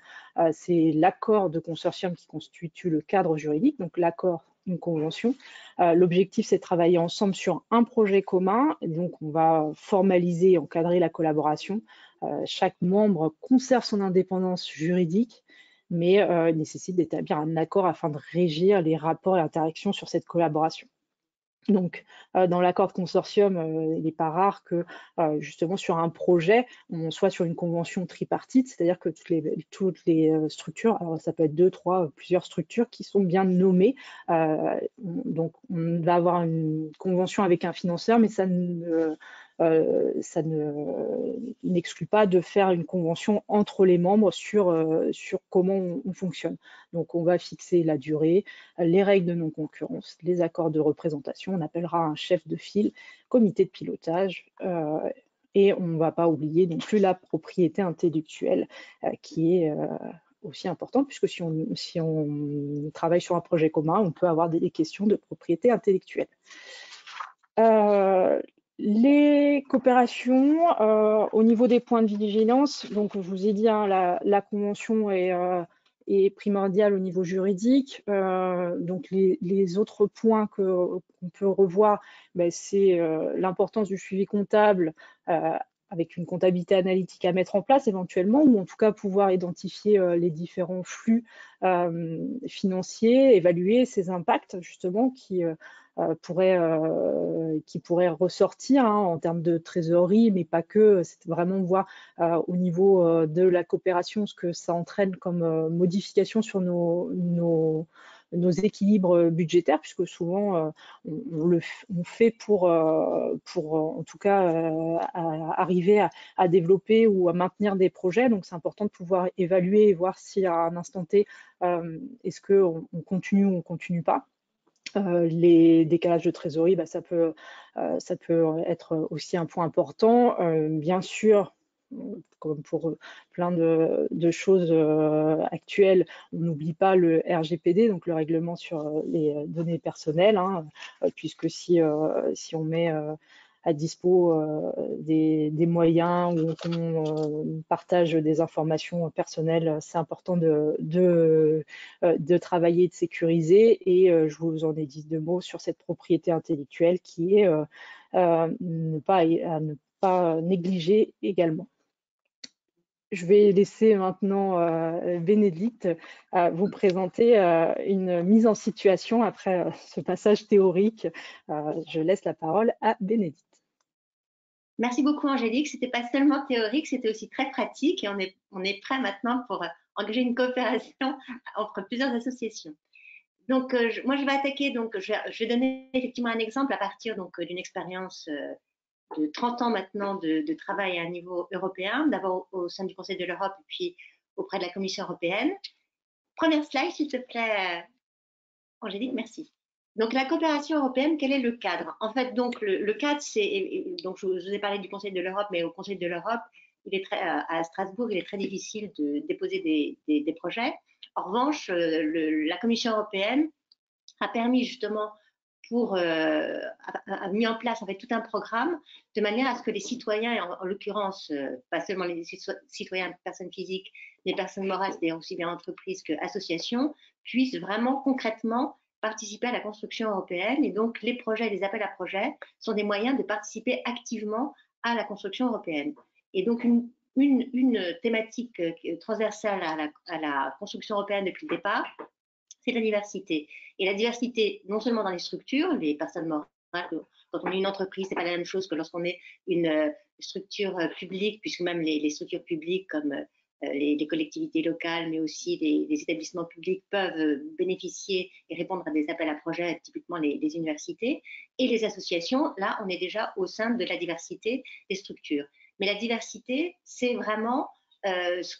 C'est l'accord de consortium qui constitue le cadre juridique. Donc, l'accord, une convention. L'objectif, c'est de travailler ensemble sur un projet commun. Et donc, on va formaliser et encadrer la collaboration. Chaque membre conserve son indépendance juridique, mais nécessite d'établir un accord afin de régir les rapports et interactions sur cette collaboration. Donc, dans l'accord de consortium, il n'est pas rare que, justement, sur un projet, on soit sur une convention tripartite, c'est-à-dire que toutes les structures, alors ça peut être 2, 3, plusieurs structures qui sont bien nommées. Donc, on va avoir une convention avec un financeur, mais ça n'exclut pas de faire une convention entre les membres sur comment on fonctionne. Donc, on va fixer la durée, les règles de non-concurrence, les accords de représentation. On appellera un chef de file, comité de pilotage. Et on ne va pas oublier non plus la propriété intellectuelle qui est aussi importante, puisque si on travaille sur un projet commun, on peut avoir des questions de propriété intellectuelle. Les coopérations au niveau des points de vigilance, donc je vous ai dit, hein, la convention est primordiale au niveau juridique. Donc les autres points qu'on peut revoir, c'est l'importance du suivi comptable avec une comptabilité analytique à mettre en place éventuellement, ou en tout cas pouvoir identifier les différents flux financiers, évaluer ces impacts justement qui pourraient ressortir en termes de trésorerie, mais pas que. C'est vraiment voir au niveau de la coopération ce que ça entraîne comme modification sur nos équilibres budgétaires, puisque souvent on fait pour en tout cas arriver à développer ou à maintenir des projets. Donc c'est important de pouvoir évaluer et voir si à un instant T, est-ce qu'on continue ou on ne continue pas. Les décalages de trésorerie, ça peut être aussi un point important. Bien sûr, comme pour plein de choses actuelles, on n'oublie pas le RGPD, donc le règlement sur les données personnelles, hein, puisque si on met à dispo des moyens où on partage des informations personnelles. C'est important de travailler et de sécuriser. Et je vous en ai dit 2 mots sur cette propriété intellectuelle qui est à ne pas négliger également. Je vais laisser maintenant Bénédicte vous présenter une mise en situation après ce passage théorique. Je laisse la parole à Bénédicte. Merci beaucoup Angélique. C'était pas seulement théorique, c'était aussi très pratique et on est prêt maintenant pour engager une coopération entre plusieurs associations. Donc moi je vais attaquer, donc je vais donner effectivement un exemple à partir d'une expérience de 30 ans maintenant de travail à un niveau européen, d'abord au sein du Conseil de l'Europe et puis auprès de la Commission européenne. Première slide, s'il te plaît, Angélique, merci. Donc, la coopération européenne, quel est le cadre? En fait, donc, le cadre, c'est, donc, je vous ai parlé du Conseil de l'Europe, mais au Conseil de l'Europe, à Strasbourg, il est très difficile de déposer des projets. En revanche, la Commission européenne a permis justement a mis en place en fait tout un programme de manière à ce que les citoyens, en l'occurrence pas seulement les citoyens personnes physiques, mais personnes morales, c'est-à-dire aussi bien entreprises qu'associations, puissent vraiment concrètement participer à la construction européenne. Et donc les projets, les appels à projets sont des moyens de participer activement à la construction européenne. Et donc une thématique transversale à la construction européenne depuis le départ, c'est la diversité. Et la diversité, non seulement dans les structures, les personnes morales, quand on est une entreprise, ce n'est pas la même chose que lorsqu'on est une structure publique, puisque même les structures publiques comme les collectivités locales, mais aussi les établissements publics peuvent bénéficier et répondre à des appels à projets, typiquement les universités. Et les associations, là, on est déjà au sein de la diversité des structures. Mais la diversité, c'est vraiment ce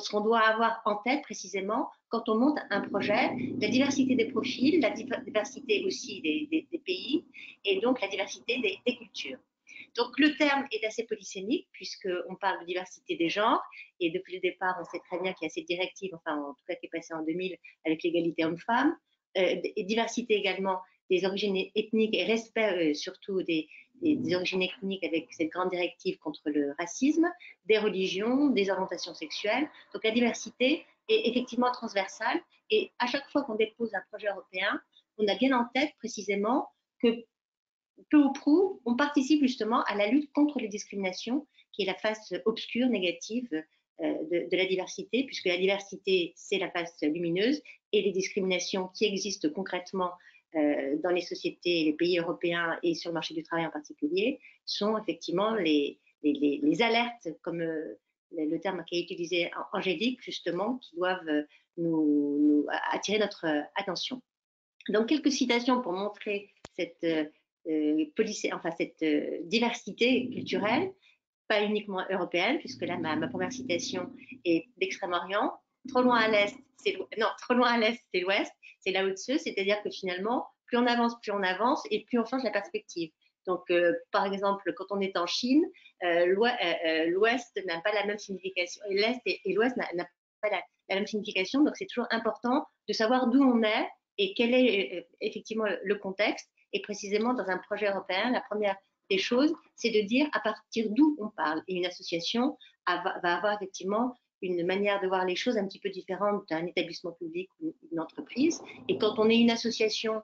qu'on doit avoir en tête précisément quand on monte un projet, la diversité des profils, la diversité aussi des pays et donc la diversité des cultures. Donc le terme est assez polysémique puisqu'on parle de diversité des genres et depuis le départ on sait très bien qu'il y a cette directive, enfin en tout cas qui est passée en 2000 avec l'égalité homme-femme, et diversité également des origines ethniques et respect surtout des origines ethniques avec cette grande directive contre le racisme, des religions, des orientations sexuelles. Donc la diversité est effectivement transversale et à chaque fois qu'on dépose un projet européen, on a bien en tête précisément que peu ou prou, on participe justement à la lutte contre les discriminations, qui est la face obscure, négative de la diversité, puisque la diversité, c'est la face lumineuse, et les discriminations qui existent concrètement dans les sociétés, les pays européens et sur le marché du travail en particulier, sont effectivement les alertes, comme le terme qu'a utilisé Angélique, justement, qui doivent nous attirer notre attention. Donc, quelques citations pour montrer cette diversité culturelle, pas uniquement européenne, puisque là, ma première citation est d'Extrême-Orient. Trop loin à l'est, c'est l'ouest, c'est là au-dessus, c'est-à-dire que finalement, plus on avance et plus on change la perspective. Donc, par exemple, quand on est en Chine, l'ouest n'a pas la même signification, l'est et l'ouest n'a pas la même signification, donc c'est toujours important de savoir d'où on est et quel est effectivement le contexte. Et précisément, dans un projet européen, la première des choses, c'est de dire à partir d'où on parle. Et une association va avoir effectivement une manière de voir les choses un petit peu différente d'un établissement public ou d'une entreprise. Et quand on est une association,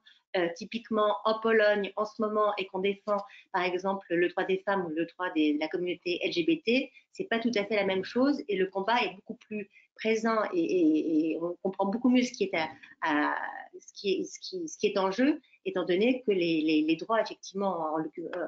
typiquement en Pologne en ce moment, et qu'on défend par exemple le droit des femmes ou le droit de la communauté LGBT, c'est pas tout à fait la même chose et le combat est beaucoup plus présent et on comprend beaucoup mieux ce qui est en jeu, étant donné que les droits, effectivement, en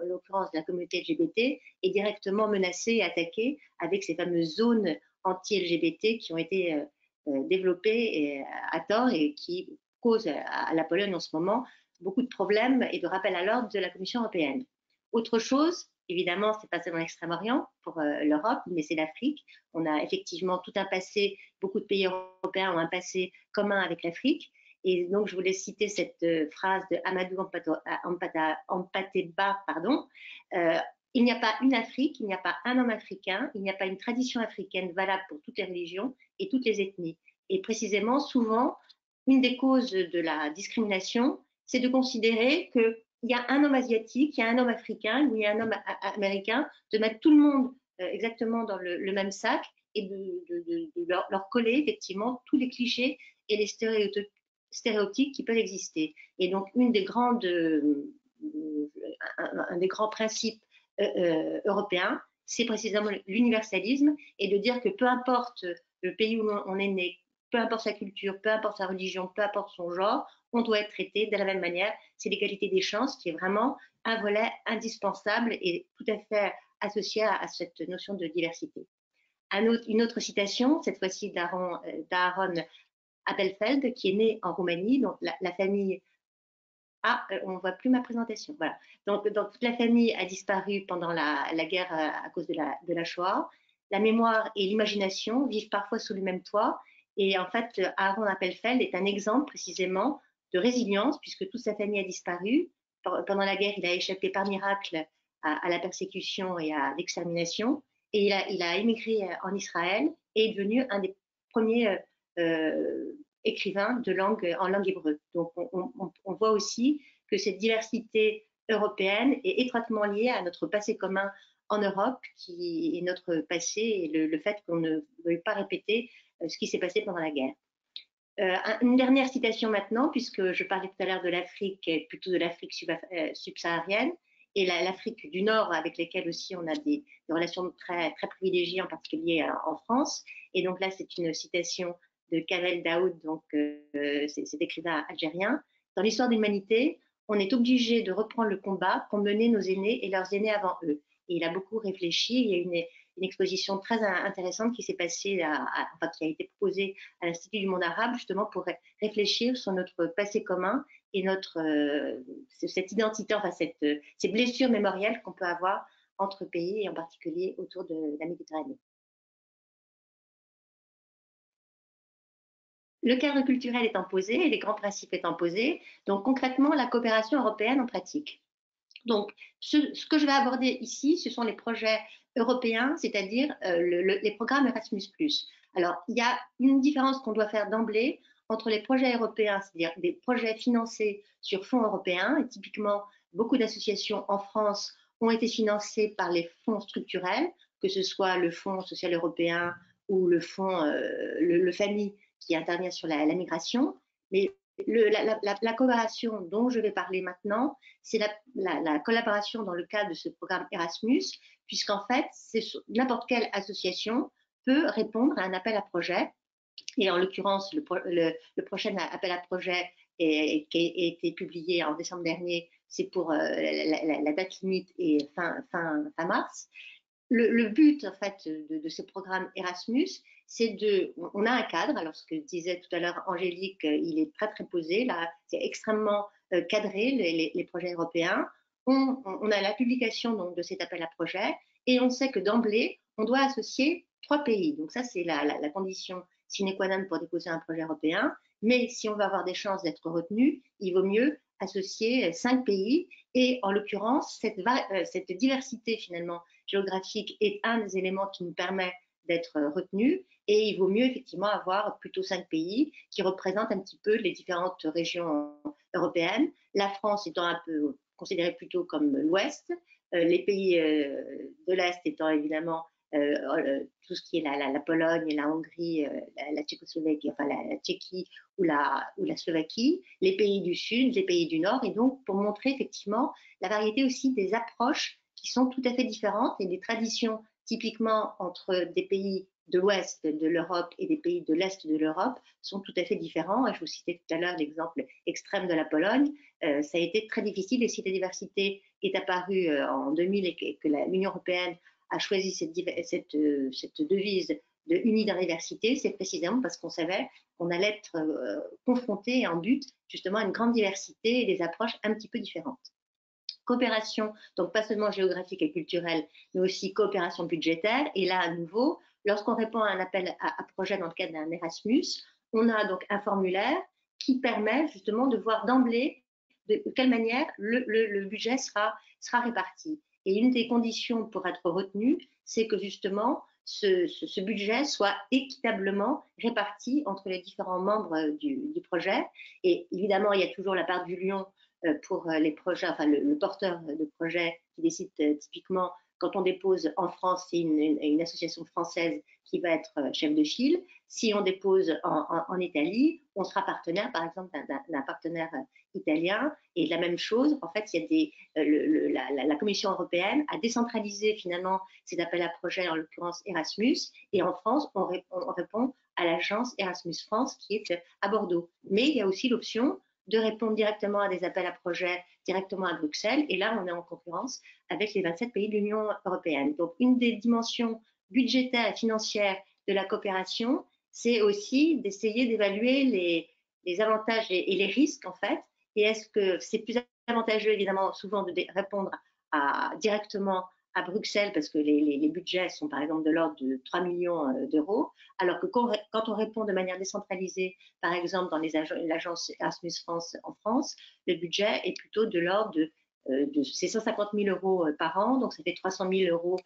l'occurrence de la communauté LGBT, est directement menacée et attaquée avec ces fameuses zones anti-LGBT qui ont été développées à tort et qui causent à la Pologne en ce moment beaucoup de problèmes et de rappels à l'ordre de la Commission européenne. Autre chose, évidemment, ce n'est pas seulement l'Extrême-Orient pour l'Europe, mais c'est l'Afrique. On a effectivement tout un passé, beaucoup de pays européens ont un passé commun avec l'Afrique. Et donc, je voulais citer cette phrase de Amadou Hampâté-Bâ, pardon. Il n'y a pas une Afrique, il n'y a pas un homme africain, il n'y a pas une tradition africaine valable pour toutes les religions et toutes les ethnies. Et précisément, souvent, une des causes de la discrimination, c'est de considérer que il y a un homme asiatique, il y a un homme africain, ou il y a un homme américain, de mettre tout le monde exactement dans le même sac et de leur coller effectivement tous les clichés et les stéréotypes qui peuvent exister. Et donc, un des grands principes européens, c'est précisément l'universalisme et de dire que peu importe le pays où on est né, peu importe sa culture, peu importe sa religion, peu importe son genre, on doit être traité de la même manière. C'est l'égalité des chances qui est vraiment un volet indispensable et tout à fait associé à cette notion de diversité. Une autre citation, cette fois-ci d'Aaron Appelfeld, qui est né en Roumanie, donc la famille... Ah, on ne voit plus ma présentation. Voilà. Donc, toute la famille a disparu pendant la guerre à cause de la Shoah. La mémoire et l'imagination vivent parfois sous le même toit. Et en fait, Aaron Appelfeld est un exemple précisément de résilience, puisque toute sa famille a disparu. Pendant la guerre, il a échappé par miracle à la persécution et à l'extermination. Et il a émigré en Israël et est devenu un des premiers écrivains en langue hébreu. Donc, on voit aussi que cette diversité européenne est étroitement liée à notre passé commun en Europe, qui est notre passé et le fait qu'on ne veuille pas répéter ce qui s'est passé pendant la guerre. Une dernière citation maintenant, puisque je parlais tout à l'heure de l'Afrique, plutôt de l'Afrique subsaharienne, et l'Afrique du Nord, avec lesquelles aussi on a des relations très, très privilégiées, en particulier en France. Et donc là, c'est une citation de Kamel Daoud, donc cet écrivain algérien. Dans l'histoire de l'humanité, on est obligé de reprendre le combat qu'ont mené nos aînés et leurs aînés avant eux. Et il a beaucoup réfléchi. Il y a une exposition très intéressante qui s'est passée, qui a été proposée à l'Institut du monde arabe, justement pour réfléchir sur notre passé commun et cette identité, enfin ces blessures mémorielles qu'on peut avoir entre pays et en particulier autour de la Méditerranée. Le cadre culturel étant posé et les grands principes étant posés, donc concrètement la coopération européenne en pratique. Donc, ce que je vais aborder ici, ce sont les projets européens, c'est-à-dire les programmes Erasmus+. Alors, il y a une différence qu'on doit faire d'emblée entre les projets européens, c'est-à-dire des projets financés sur fonds européens, et typiquement, beaucoup d'associations en France ont été financées par les fonds structurels, que ce soit le Fonds social européen ou le fonds, le FAMI, qui intervient sur la migration. Mais la collaboration dont je vais parler maintenant, c'est la collaboration dans le cadre de ce programme Erasmus, puisqu'en fait, n'importe quelle association peut répondre à un appel à projet. Et en l'occurrence, le prochain appel à projet qui a été publié en décembre dernier, c'est pour la date limite est fin mars. Le but en fait de ce programme Erasmus, c'est on a un cadre. Alors ce que disait tout à l'heure Angélique, il est très très posé là, c'est extrêmement cadré les projets européens. On a la publication donc de cet appel à projet et on sait que d'emblée on doit associer 3 pays. Donc ça c'est la condition sine qua non pour déposer un projet européen. Mais si on veut avoir des chances d'être retenu, il vaut mieux associer 5 pays. Et en l'occurrence, cette diversité finalement géographique est un des éléments qui nous permet d'être retenus. Et il vaut mieux effectivement avoir plutôt 5 pays qui représentent un petit peu les différentes régions européennes. La France étant un peu considérée plutôt comme l'Ouest, les pays de l'Est étant évidemment tout ce qui est la Pologne, la Hongrie, la Tchécoslovaquie, enfin la Tchéquie ou la Slovaquie, les pays du Sud, les pays du Nord, et donc pour montrer effectivement la variété aussi des approches qui sont tout à fait différentes et des traditions typiquement entre des pays de l'Ouest de l'Europe et des pays de l'Est de l'Europe sont tout à fait différents. Et je vous citais tout à l'heure l'exemple extrême de la Pologne. Ça a été très difficile et si la diversité est apparue en 2000 et que l'Union européenne a choisi cette devise de unis dans la diversité, c'est précisément parce qu'on savait qu'on allait être confronté en but justement à une grande diversité et des approches un petit peu différentes. Coopération, donc pas seulement géographique et culturelle, mais aussi coopération budgétaire. Et là, à nouveau, lorsqu'on répond à un appel à projet dans le cadre d'un Erasmus, on a donc un formulaire qui permet justement de voir d'emblée de quelle manière le budget sera réparti. Et une des conditions pour être retenu, c'est que justement ce budget soit équitablement réparti entre les différents membres du projet. Et évidemment, il y a toujours la part du lion pour les projets, enfin le porteur de projet qui décide typiquement, quand on dépose en France, c'est une association française qui va être chef de file. Si on dépose en Italie, on sera partenaire, par exemple, d'un partenaire italien. Et la même chose, en fait, il y a la Commission européenne a décentralisé finalement ces appels à projets, en l'occurrence Erasmus. Et en France, on répond à l'agence Erasmus France qui est à Bordeaux. Mais il y a aussi l'option de répondre directement à des appels à projets directement à Bruxelles. Et là, on est en concurrence avec les 27 pays de l'Union européenne. Donc, une des dimensions budgétaires et financières de la coopération, c'est aussi d'essayer d'évaluer les avantages et les risques, en fait. Et est-ce que c'est plus avantageux, évidemment, souvent de répondre directement à Bruxelles, parce que les budgets sont par exemple de l'ordre de 3 millions d'euros, alors que quand on répond de manière décentralisée, par exemple dans l'agence Erasmus France en France, le budget est plutôt de l'ordre de ces 150 000 euros par an, donc ça fait 300 000 euros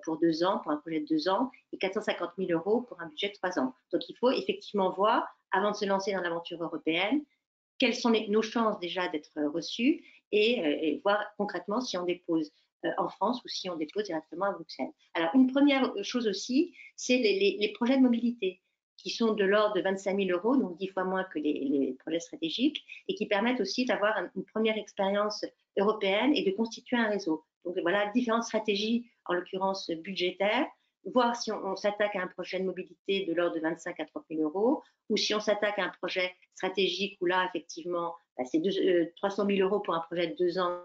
pour 2 ans, pour un projet de 2 ans, et 450 000 euros pour un budget de 3 ans. Donc il faut effectivement voir, avant de se lancer dans l'aventure européenne, quelles sont nos chances déjà d'être reçus et voir concrètement si on dépose en France ou si on dépose directement à Bruxelles. Alors, une première chose aussi, c'est les projets de mobilité qui sont de l'ordre de 25 000 euros, donc 10 fois moins que les projets stratégiques, et qui permettent aussi d'avoir une première expérience européenne et de constituer un réseau. Donc voilà, différentes stratégies, en l'occurrence budgétaires, voir si on s'attaque à un projet de mobilité de l'ordre de 25 à 30 000 euros, ou si on s'attaque à un projet stratégique où là, effectivement, c'est 300 000 euros pour un projet de 2 ans.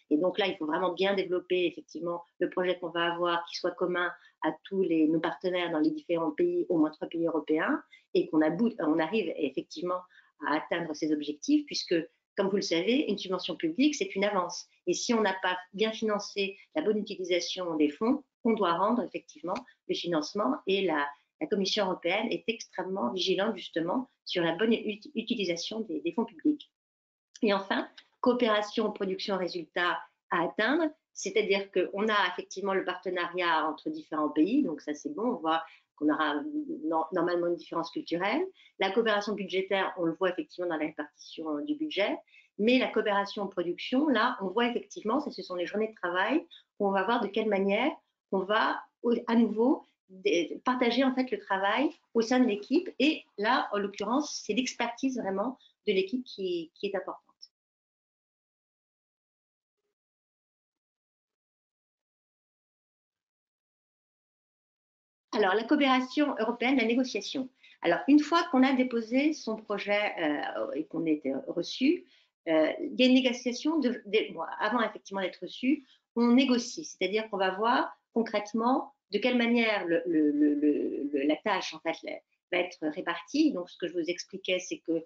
Et donc là, il faut vraiment bien développer, effectivement, le projet qu'on va avoir, qui soit commun à tous nos partenaires dans les différents pays, au moins 3 pays européens, et qu'on arrive effectivement à atteindre ces objectifs, puisque, comme vous le savez, une subvention publique, c'est une avance. Et si on n'a pas bien financé la bonne utilisation des fonds, on doit rendre effectivement le financement, et la Commission européenne est extrêmement vigilante justement sur la bonne utilisation des fonds publics. Et enfin, coopération, production, résultat à atteindre, c'est-à-dire qu'on a effectivement le partenariat entre différents pays, donc ça c'est bon, on voit qu'on aura normalement une différence culturelle. La coopération budgétaire, on le voit effectivement dans la répartition du budget, mais la coopération en production, là, on voit effectivement, ce sont les journées de travail, où on va voir de quelle manière on va à nouveau partager en fait le travail au sein de l'équipe. Et là, en l'occurrence, c'est l'expertise vraiment de l'équipe qui est importante. Alors, la coopération européenne, la négociation. Alors, une fois qu'on a déposé son projet et qu'on est reçu, il y a une négociation. Avant effectivement d'être reçu, on négocie, c'est-à-dire qu'on va voir concrètement de quelle manière la tâche en fait va être répartie. Donc, ce que je vous expliquais, c'est que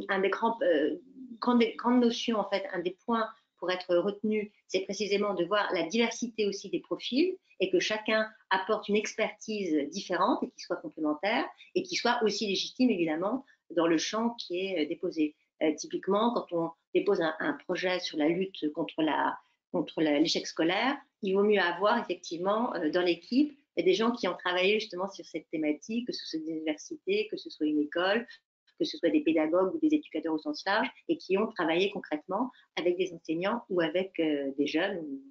un des grandes notions, en fait, un des points pour être retenu, c'est précisément de voir la diversité aussi des profils et que chacun apporte une expertise différente et qui soit complémentaire et qui soit aussi légitime, évidemment, dans le champ qui est déposé. Typiquement, quand on dépose un projet sur la lutte contre l'échec scolaire, il vaut mieux avoir effectivement dans l'équipe des gens qui ont travaillé justement sur cette thématique, que ce soit des universités, que ce soit une école, que ce soit des pédagogues ou des éducateurs au sens large, et qui ont travaillé concrètement avec des enseignants ou avec des jeunes ou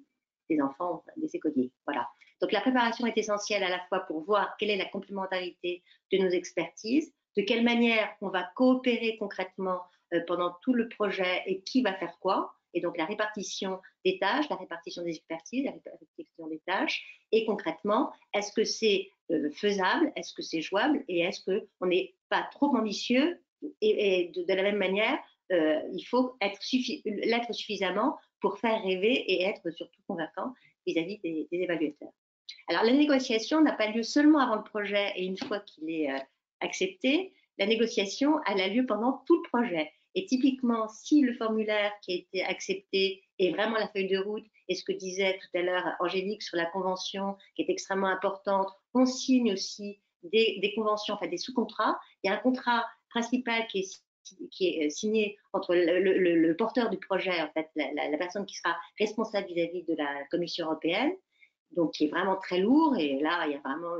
des enfants, des écoliers. Voilà. Donc la préparation est essentielle à la fois pour voir quelle est la complémentarité de nos expertises, de quelle manière on va coopérer concrètement pendant tout le projet et qui va faire quoi, et donc la répartition des tâches, la répartition des expertises, la répartition des tâches, et concrètement, est-ce que c'est faisable, est-ce que c'est jouable, et est-ce qu'on n'est pas trop ambitieux, et de la même manière, il faut l'être suffisamment pour faire rêver et être surtout convaincant vis-à-vis des évaluateurs. Alors la négociation n'a pas lieu seulement avant le projet et une fois qu'il est accepté, la négociation elle a lieu pendant tout le projet. Et typiquement, si le formulaire qui a été accepté est vraiment la feuille de route, et ce que disait tout à l'heure Angélique sur la convention qui est extrêmement importante, on signe aussi des conventions, enfin des sous-contrats. Il y a un contrat principal qui est signé entre le porteur du projet, en fait, la personne qui sera responsable vis-à-vis de la Commission européenne, donc qui est vraiment très lourd. Et là, il y a vraiment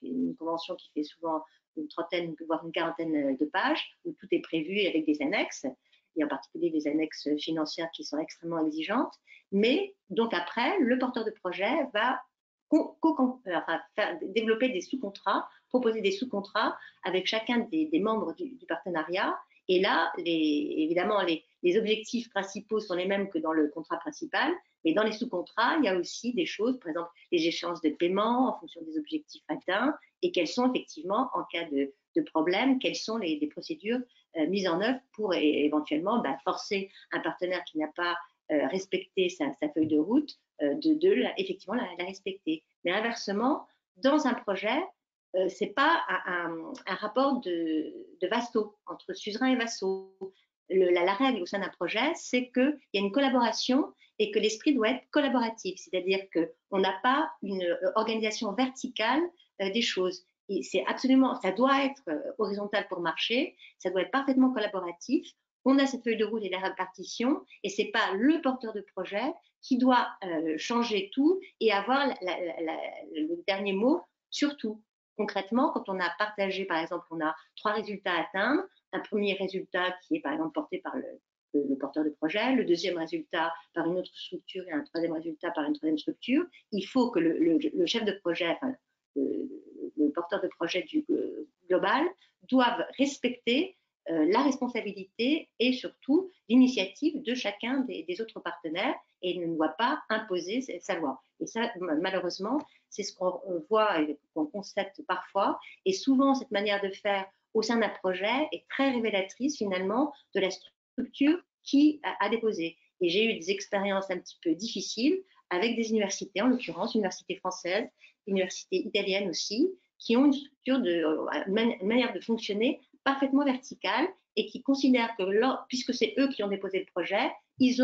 une convention qui fait souvent une trentaine, voire une quarantaine de pages, où tout est prévu avec des annexes. et en particulier des annexes financières qui sont extrêmement exigeantes. Mais donc après, le porteur de projet va développer des sous-contrats, proposer des sous-contrats avec chacun des membres du partenariat. Et là, évidemment, les objectifs principaux sont les mêmes que dans le contrat principal, mais dans les sous-contrats, il y a aussi des choses, par exemple les échéances de paiement en fonction des objectifs atteints, et quelles sont effectivement, en cas de problème, quelles sont les procédures mises en œuvre pour éventuellement forcer un partenaire qui n'a pas respecté sa feuille de route effectivement la respecter. Mais inversement, dans un projet, c'est pas un rapport de vassaux, entre suzerains et vassaux. La règle au sein d'un projet, c'est qu'il y a une collaboration et que l'esprit doit être collaboratif, c'est-à-dire qu'on n'a pas une organisation verticale des choses. Et c'est absolument, ça doit être horizontal pour marcher, ça doit être parfaitement collaboratif. On a cette feuille de route et la répartition, et c'est pas le porteur de projet qui doit changer tout et avoir le dernier mot sur tout. Concrètement, quand on a partagé, par exemple, on a 3 résultats à atteindre, un premier résultat qui est par exemple porté par le porteur de projet, le deuxième résultat par une autre structure et un troisième résultat par une troisième structure, il faut que le chef de projet, enfin, le porteur de projet du global, doivent respecter la responsabilité et surtout l'initiative de chacun des autres partenaires et ne doit pas imposer sa loi. Et ça, malheureusement, c'est ce qu'on voit et qu'on constate parfois. Et souvent, cette manière de faire au sein d'un projet est très révélatrice finalement de la structure qui a déposé. Et j'ai eu des expériences un petit peu difficiles avec des universités, en l'occurrence, universités françaises, universités italiennes aussi, qui ont une structure, une manière de fonctionner parfaitement verticale et qui considèrent que, puisque c'est eux qui ont déposé le projet, ils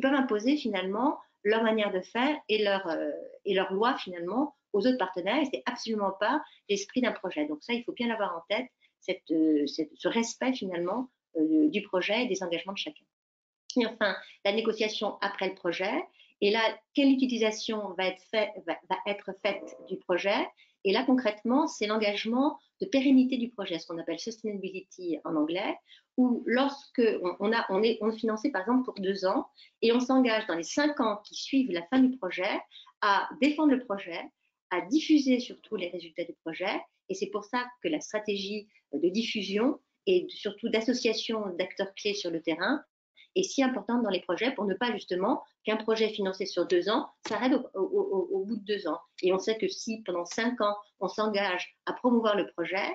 peuvent imposer finalement leur manière de faire et leur loi finalement aux autres partenaires, et c'est absolument pas l'esprit d'un projet. Donc ça, il faut bien l'avoir en tête, ce respect finalement du projet et des engagements de chacun. Et enfin, la négociation après le projet. Et là, quelle utilisation va être faite du projet? Et là, concrètement, c'est l'engagement de pérennité du projet, ce qu'on appelle sustainability en anglais, où lorsque on est financé par exemple pour 2 ans et on s'engage dans les 5 ans qui suivent la fin du projet à défendre le projet, à diffuser surtout les résultats du projet. Et c'est pour ça que la stratégie de diffusion et surtout d'association d'acteurs clés sur le terrain est si importante dans les projets pour ne pas justement qu'un projet financé sur 2 ans s'arrête au bout de 2 ans. Et on sait que si pendant 5 ans, on s'engage à promouvoir le projet,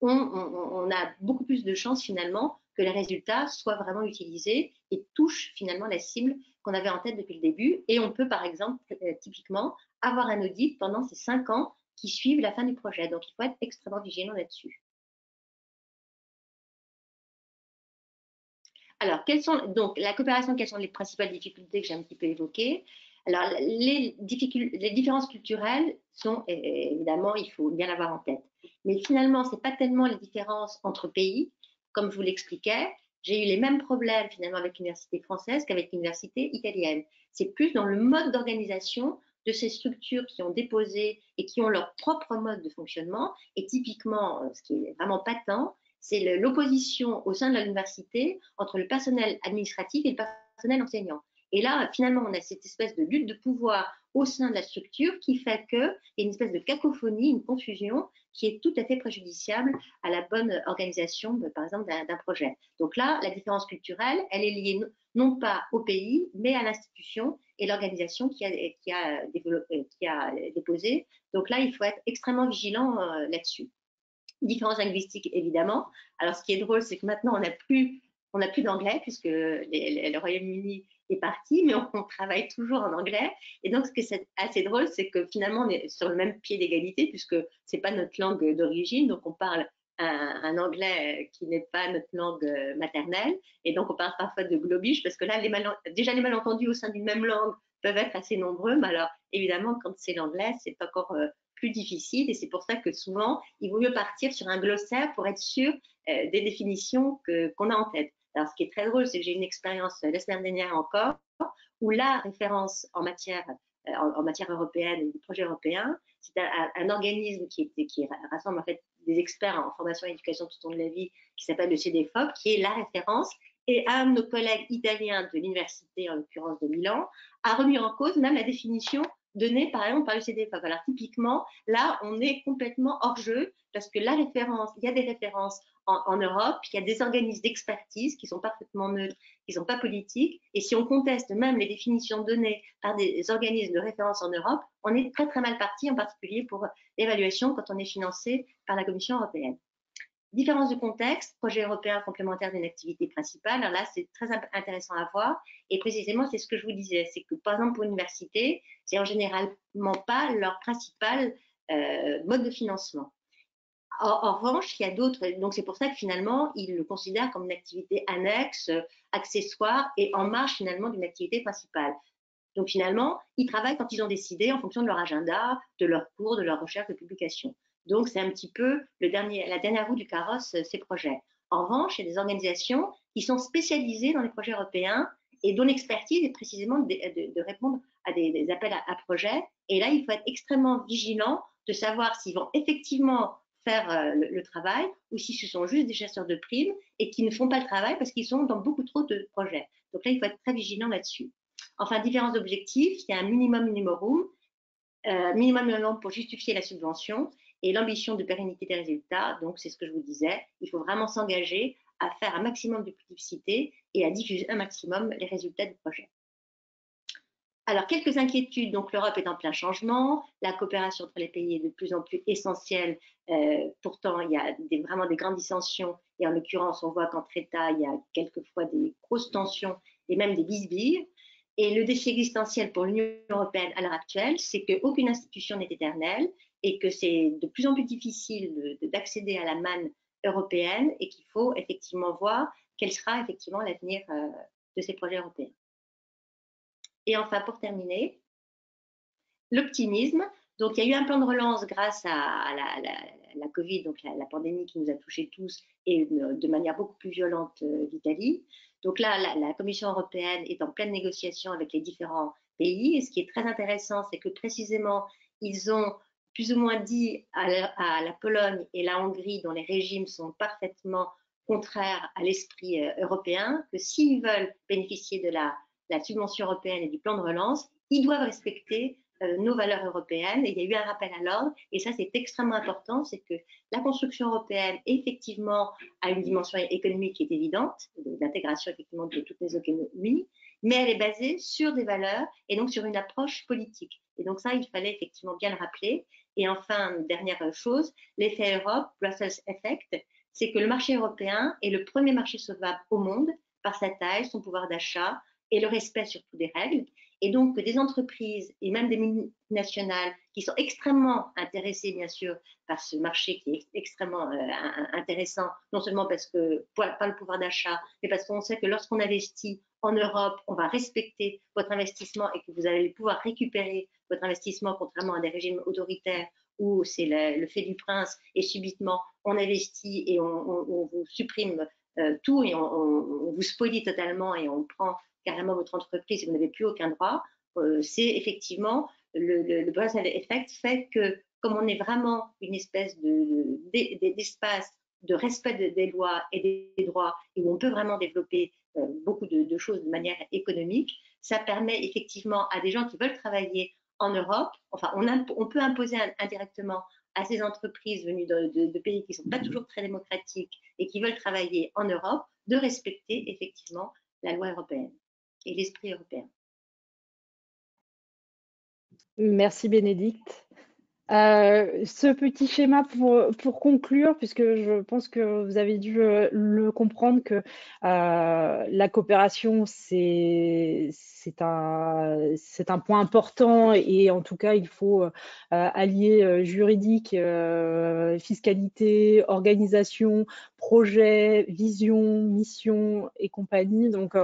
on a beaucoup plus de chances finalement que les résultats soient vraiment utilisés et touchent finalement la cible qu'on avait en tête depuis le début. Et on peut par exemple, typiquement, avoir un audit pendant ces 5 ans qui suivent la fin du projet. Donc il faut être extrêmement vigilant là-dessus. Alors, donc la coopération, quelles sont les principales difficultés que j'ai un petit peu évoquées? Alors, les différences culturelles sont, évidemment, il faut bien l'avoir en tête. Mais finalement, ce n'est pas tellement les différences entre pays, comme je vous l'expliquais. J'ai eu les mêmes problèmes finalement avec l'université française qu'avec l'université italienne. C'est plus dans le mode d'organisation de ces structures qui ont déposé et qui ont leur propre mode de fonctionnement. Et typiquement, ce qui est vraiment patent, c'est l'opposition au sein de l'université entre le personnel administratif et le personnel enseignant. Et là, finalement, on a cette espèce de lutte de pouvoir au sein de la structure qui fait qu'il y a une espèce de cacophonie, une confusion qui est tout à fait préjudiciable à la bonne organisation, par exemple, d'un projet. Donc là, la différence culturelle, elle est liée non pas au pays, mais à l'institution et l'organisation qui a déposé. Donc là, il faut être extrêmement vigilant là-dessus. Différences linguistiques, évidemment. Alors, ce qui est drôle, c'est que maintenant, on n'a plus d'anglais, puisque le Royaume-Uni est parti, mais on travaille toujours en anglais. Et donc, ce qui est assez drôle, c'est que finalement, on est sur le même pied d'égalité, puisque ce n'est pas notre langue d'origine. Donc, on parle un anglais qui n'est pas notre langue maternelle. Et donc, on parle parfois de globish, parce que là, déjà, les malentendus au sein d'une même langue peuvent être assez nombreux. Mais alors, évidemment, quand c'est l'anglais, c'est encore plus difficile, et c'est pour ça que souvent, il vaut mieux partir sur un glossaire pour être sûr des définitions qu'on a en tête. Alors, ce qui est très drôle, c'est que j'ai eu une expérience la semaine dernière encore, où la référence en matière européenne, du projet européen, c'est un organisme qui rassemble en fait des experts en formation et éducation tout au long de la vie, qui s'appelle le CEDEFOP, qui est la référence Et un de nos collègues italiens de l'université, en l'occurrence de Milan, a remis en cause même la définition donnée par exemple par le CDFOP. Alors typiquement, là, on est complètement hors jeu parce que la référence, il y a des références en Europe, il y a des organismes d'expertise qui sont parfaitement neutres, qui ne sont pas politiques, et si on conteste même les définitions données par des organismes de référence en Europe, on est très très mal parti, en particulier pour l'évaluation quand on est financé par la Commission européenne. Différence de contexte, projet européen complémentaire d'une activité principale. Alors là, c'est très intéressant à voir. Et précisément, c'est ce que je vous disais, c'est que par exemple pour l'université, c'est en généralement pas leur principal mode de financement. En revanche, il y a d'autres, donc c'est pour ça que finalement, ils le considèrent comme une activité annexe, accessoire et en marge finalement d'une activité principale. Donc finalement, ils travaillent quand ils ont décidé en fonction de leur agenda, de leurs cours, de leurs recherches, de publications. Donc c'est un petit peu la dernière roue du carrosse, ces projets. En revanche, il y a des organisations qui sont spécialisées dans les projets européens et dont l'expertise est précisément de répondre à des appels à projets. Et là, il faut être extrêmement vigilant de savoir s'ils vont effectivement faire le travail ou si ce sont juste des chasseurs de primes et qui ne font pas le travail parce qu'ils sont dans beaucoup trop de projets. Donc là, il faut être très vigilant là-dessus. Enfin, différence d'objectifs, il y a un minimum pour justifier la subvention et l'ambition de pérennité des résultats. Donc, c'est ce que je vous disais, il faut vraiment s'engager à faire un maximum de publicité et à diffuser un maximum les résultats du projet. Alors, quelques inquiétudes. Donc, l'Europe est en plein changement. La coopération entre les pays est de plus en plus essentielle. Pourtant, il y a vraiment des grandes dissensions. Et en l'occurrence, on voit qu'entre États, il y a quelquefois des grosses tensions et même des bisbilles. Et le défi existentiel pour l'Union européenne à l'heure actuelle, c'est qu'aucune institution n'est éternelle et que c'est de plus en plus difficile d'accéder à la manne européenne et qu'il faut effectivement voir quel sera effectivement l'avenir de ces projets européens. Et enfin, pour terminer, l'optimisme. Donc, il y a eu un plan de relance grâce à la Covid, donc la pandémie qui nous a touchés tous et de manière beaucoup plus violente l'Italie. Donc là, la Commission européenne est en pleine négociation avec les différents pays. Et ce qui est très intéressant, c'est que précisément, ils ont plus ou moins dit à la Pologne et la Hongrie, dont les régimes sont parfaitement contraires à l'esprit européen, que s'ils veulent bénéficier de la subvention européenne et du plan de relance, ils doivent respecter nos valeurs européennes. Et il y a eu un rappel à l'ordre. Et ça, c'est extrêmement important. C'est que la construction européenne, effectivement, a une dimension économique qui est évidente, l'intégration, effectivement, de toutes les économies, mais elle est basée sur des valeurs et donc sur une approche politique. Et donc ça, il fallait effectivement bien le rappeler. Et enfin, dernière chose, l'effet Europe, Brussels Effect, c'est que le marché européen est le premier marché sauvable au monde par sa taille, son pouvoir d'achat et le respect surtout des règles. Et donc, des entreprises et même des multinationales qui sont extrêmement intéressées, bien sûr, par ce marché qui est extrêmement intéressant, non seulement parce que par le pouvoir d'achat, mais parce qu'on sait que lorsqu'on investit en Europe, on va respecter votre investissement et que vous allez pouvoir récupérer votre investissement, contrairement à des régimes autoritaires où c'est le fait du prince et subitement on investit et on vous supprime tout et on vous spoilie totalement et on prend carrément votre entreprise et vous n'avez plus aucun droit. C'est effectivement le Brussels Effect fait que comme on est vraiment une espèce d'espace de respect des lois et des droits et où on peut vraiment développer beaucoup de choses de manière économique, ça permet effectivement à des gens qui veulent travailler en Europe, enfin on peut imposer indirectement à ces entreprises venues de pays qui ne sont pas toujours très démocratiques et qui veulent travailler en Europe, de respecter effectivement la loi européenne et l'esprit européen. Merci Bénédicte. Ce petit schéma pour conclure, puisque je pense que vous avez dû le comprendre, que la coopération, c'est un point important et en tout cas, il faut allier juridique, fiscalité, organisation, projet, vision, mission et compagnie. Donc,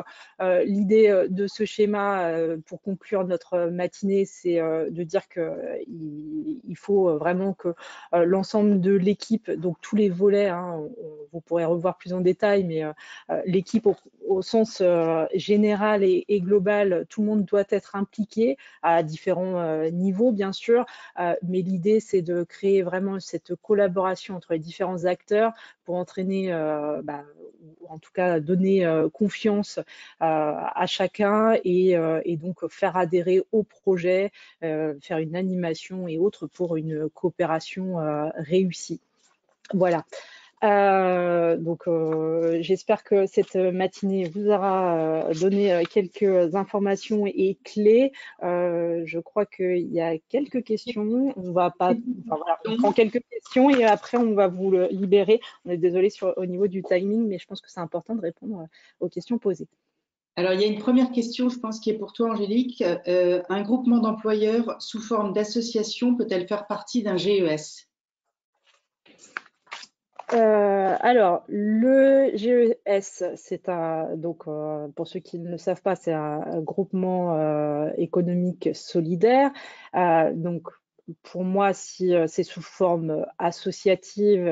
l'idée de ce schéma, pour conclure notre matinée, c'est de dire qu'il faut vraiment que l'ensemble de l'équipe, donc tous les volets, hein, vous pourrez revoir plus en détail, mais l'équipe au sens général et global, tout le monde doit être impliqué à différents niveaux, bien sûr, mais l'idée, c'est de créer vraiment cette collaboration entre les différents acteurs pour entraîner, ou en tout cas donner confiance à chacun et donc faire adhérer au projet, faire une animation et autres pour une coopération réussie. Voilà. J'espère que cette matinée vous aura donné quelques informations et clés. Je crois qu'il y a quelques questions. On va pas, voilà, on prend quelques questions et après on va vous le libérer. On est désolé au niveau du timing, mais je pense que c'est important de répondre aux questions posées. Alors, il y a une première question, je pense, qui est pour toi, Angélique. Un groupement d'employeurs sous forme d'association peut-elle faire partie d'un GES? Alors, le GES, c'est donc pour ceux qui ne le savent pas, c'est un groupement économique solidaire. Donc, pour moi, si c'est sous forme associative,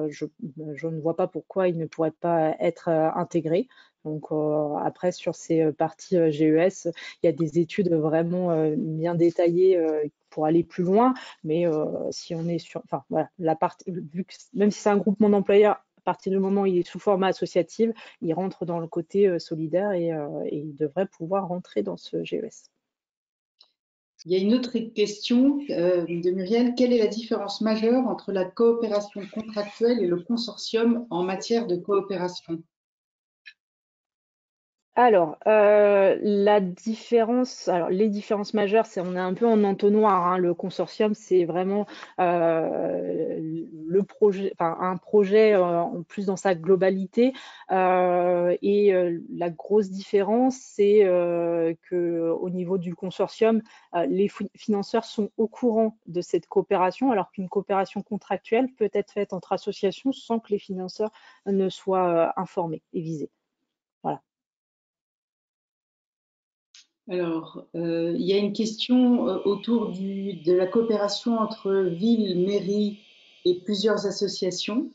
je ne vois pas pourquoi il ne pourrait pas être intégré. Donc, après, sur ces parties GES, il y a des études vraiment bien détaillées pour aller plus loin. Mais si on est sur, enfin voilà, même si c'est un groupement d'employeurs, à partir du moment où il est sous format associative, il rentre dans le côté solidaire et il devrait pouvoir rentrer dans ce GES. Il y a une autre question de Muriel. Quelle est la différence majeure entre la coopération contractuelle et le consortium en matière de coopération? Alors, les différences majeures, on est un peu en entonnoir, hein. Le consortium, c'est vraiment le projet, enfin un projet en plus dans sa globalité. La grosse différence, c'est que au niveau du consortium, les financeurs sont au courant de cette coopération, alors qu'une coopération contractuelle peut être faite entre associations sans que les financeurs ne soient informés et visés. Voilà. Alors, il y a une question autour de la coopération entre villes, mairies et plusieurs associations.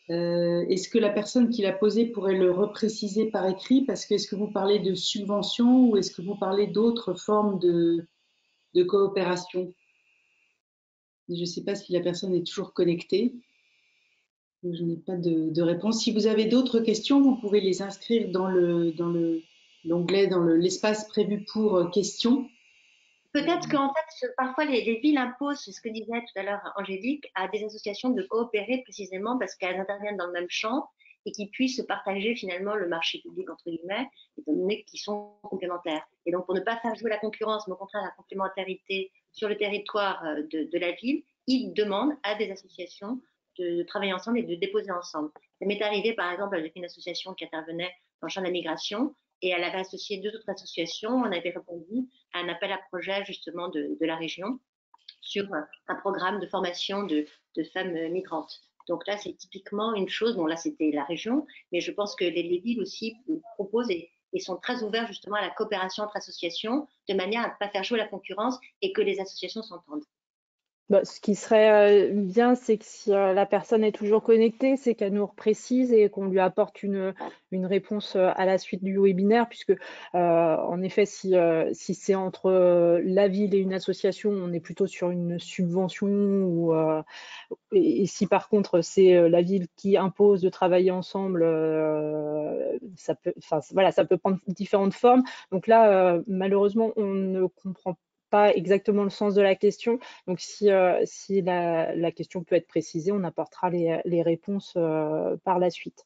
Est-ce que la personne qui l'a posée pourrait le repréciser par écrit? Parce que est-ce que vous parlez de subventions ou est-ce que vous parlez d'autres formes de coopération? Je ne sais pas si la personne est toujours connectée. Je n'ai pas de réponse. Si vous avez d'autres questions, vous pouvez les inscrire dans l'onglet, dans l'espace prévu pour questions. Peut-être qu'en fait, parfois, les villes imposent, c'est ce que disait tout à l'heure Angélique, à des associations de coopérer précisément parce qu'elles interviennent dans le même champ et qui puissent se partager finalement le marché public, entre guillemets, étant donné qu'ils sont complémentaires. Et donc, pour ne pas faire jouer la concurrence, mais au contraire la complémentarité sur le territoire de la ville, ils demandent à des associations de travailler ensemble et de déposer ensemble. Ça m'est arrivé, par exemple, avec une association qui intervenait dans le champ de la migration et elle avait associé deux autres associations. On avait répondu à un appel à projet justement de la région sur un programme de formation de femmes migrantes. Donc là, c'est typiquement une chose, bon là c'était la région, mais je pense que les villes aussi proposent et sont très ouverts justement à la coopération entre associations de manière à ne pas faire jouer la concurrence et que les associations s'entendent. Ce qui serait bien, c'est que si la personne est toujours connectée, c'est qu'elle nous reprécise et qu'on lui apporte une réponse à la suite du webinaire, puisque en effet, si c'est entre la ville et une association, on est plutôt sur une subvention et si par contre c'est la ville qui impose de travailler ensemble, ça peut prendre différentes formes. Donc là, malheureusement, on ne comprend pas exactement le sens de la question. Donc, si la question peut être précisée, on apportera les réponses par la suite.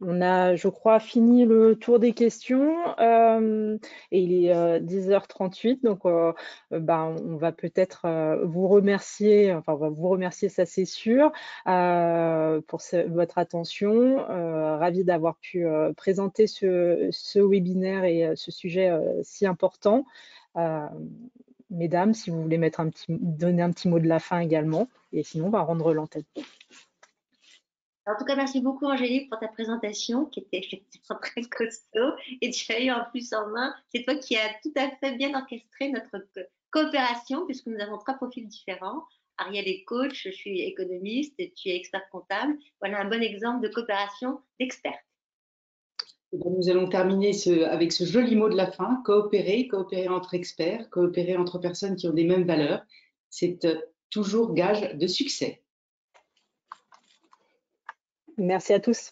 On a, je crois, fini le tour des questions et il est 10h38, donc on va peut-être vous remercier, enfin on va vous remercier, ça c'est sûr, pour votre attention. Ravi d'avoir pu présenter ce webinaire et ce sujet si important. Mesdames, si vous voulez donner un petit mot de la fin également, et sinon on va rendre l'antenne. En tout cas, merci beaucoup Angélique pour ta présentation qui était effectivement très costaud et tu as eu en plus en main. C'est toi qui as tout à fait bien orchestré notre coopération puisque nous avons trois profils différents. Ariel est coach, je suis économiste et tu es expert comptable. Voilà un bon exemple de coopération d'experts. Nous allons terminer avec ce joli mot de la fin, coopérer entre experts, coopérer entre personnes qui ont des mêmes valeurs. C'est toujours gage de succès. Merci à tous.